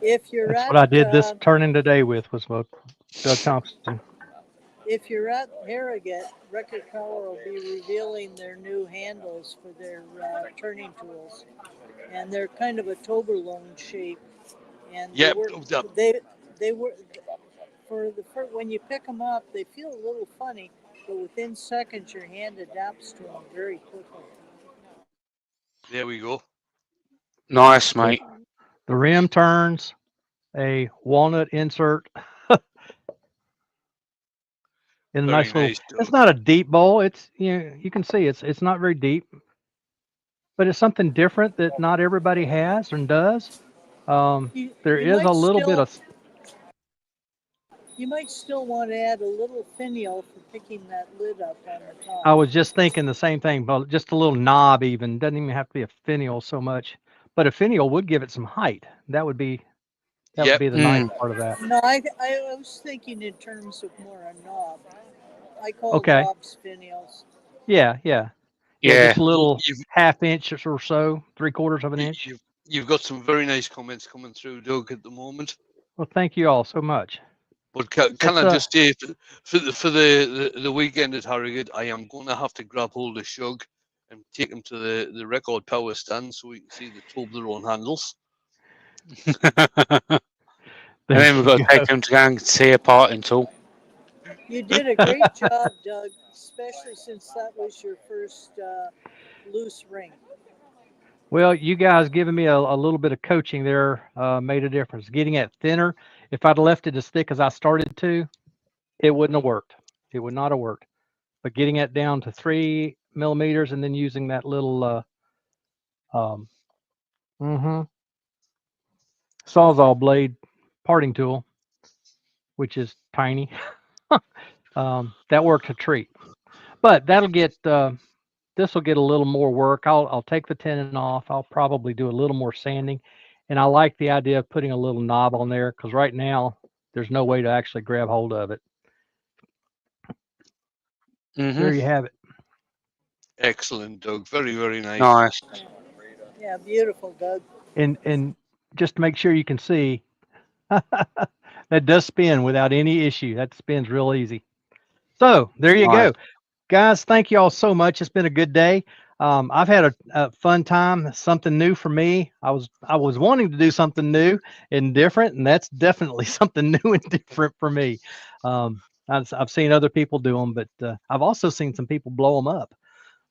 If you're That's at what I did this turning today with, was what Doug Thompson. if you're at Harrogate, Record Power will be revealing their new handles for their turning tools, and they're kind of a Toblerone shape. And they were when you pick them up, they feel a little funny, but within seconds your hand adapts to them very quickly. There we go. Nice, mate. The rim turns, a walnut insert. In a nice little. It's not a deep bowl. It's you can see it's not very deep, but it's something different that not everybody has and does. There is a little bit of. You might still want to add a little finial for picking that lid up on the top. I was just thinking the same thing, but just a little knob even. Doesn't even have to be a finial so much. But a finial would give it some height. That would be the nice part of that. No, I was thinking in terms of more a knob. I call knobs finials. Yeah. Just a little half inch or so, 3/4 of an inch. You've got some very nice comments coming through, Doug, at the moment. Well, thank you all so much. But can I just say, for the weekend at Harrogate, I am going to have to grab hold of Shug and take him to the Record Power stand so we can see the Toblerone handles. And then we've got to take him to go and see a parting tool. You did a great job, Doug, especially since that was your first loose ring. Well, you guys giving me a little bit of coaching there made a difference. Getting it thinner. If I'd left it as thick as I started to, it wouldn't have worked. It would not have worked. But getting it down to 3 millimeters and then using that little Sawzall blade parting tool, which is tiny, that worked a treat. But that'll get this will get a little more work. I'll take the tenon off. I'll probably do a little more sanding. And I like the idea of putting a little knob on there because right now there's no way to actually grab hold of it. There you have it. Excellent, Doug. Very, very nice. Nice. Yeah, beautiful, Doug. And just to make sure you can see, that does spin without any issue. That spins real easy. So there you go. Guys, thank you all so much. It's been a good day. I've had a fun time, something new for me. I was wanting to do something new and different, and that's definitely something new and different for me. I've seen other people do them, but I've also seen some people blow them up.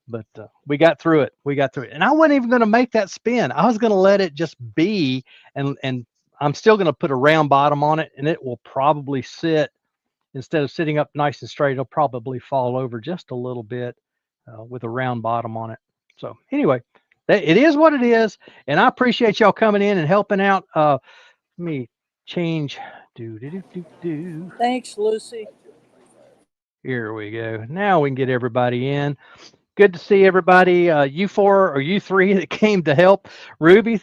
But we got through it. And I wasn't even going to make that spin. I was going to let it just be, and I'm still going to put a round bottom on it, and it will probably sit. Instead of sitting up nice and straight, it'll probably fall over just a little bit with a round bottom on it. So anyway, It is what it is, and I appreciate y'all coming in and helping out. Let me change. Thanks, Lucy. Here we go. Now we can get everybody in. Good to see everybody. You four or you three that came to help Ruby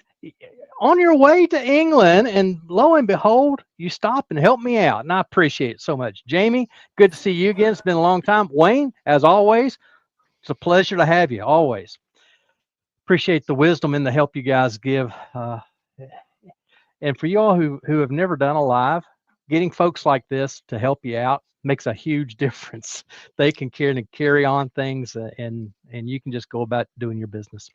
on your way to England, and lo and behold, you stopped and helped me out, and I appreciate it so much. Jamie, good to see you again. It's been a long time. Wayne, as always, it's a pleasure to have you. Always appreciate the wisdom and the help you guys give. And for y'all who have never done a live, getting folks like this to help you out makes a huge difference. They can carry on things, and you can just go about doing your business.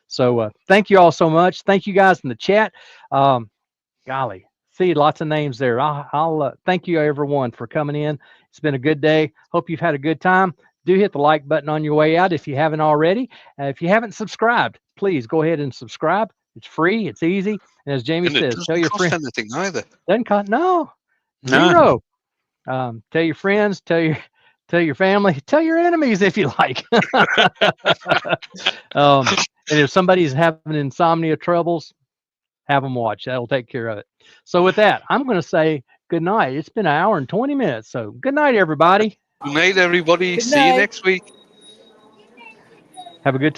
So thank you all so much. Thank you guys in the chat. Golly, see lots of names there. I'll thank you everyone for coming in. It's been a good day. Hope you've had a good time. Do hit the like button on your way out if you haven't already. If you haven't subscribed, please go ahead and subscribe. It's free. It's easy. And as Jamie And it says, tell your doesn't cost friends. anything either. Doesn't cost no. No. Zero. Tell your friends, tell your family, tell your enemies if you like. And if somebody's having insomnia troubles, have them watch. That'll take care of it. So with that, I'm going to say good night. It's been an hour and 20 minutes. So good night, everybody. Good night, everybody. Good See you night. next week. Have a good time.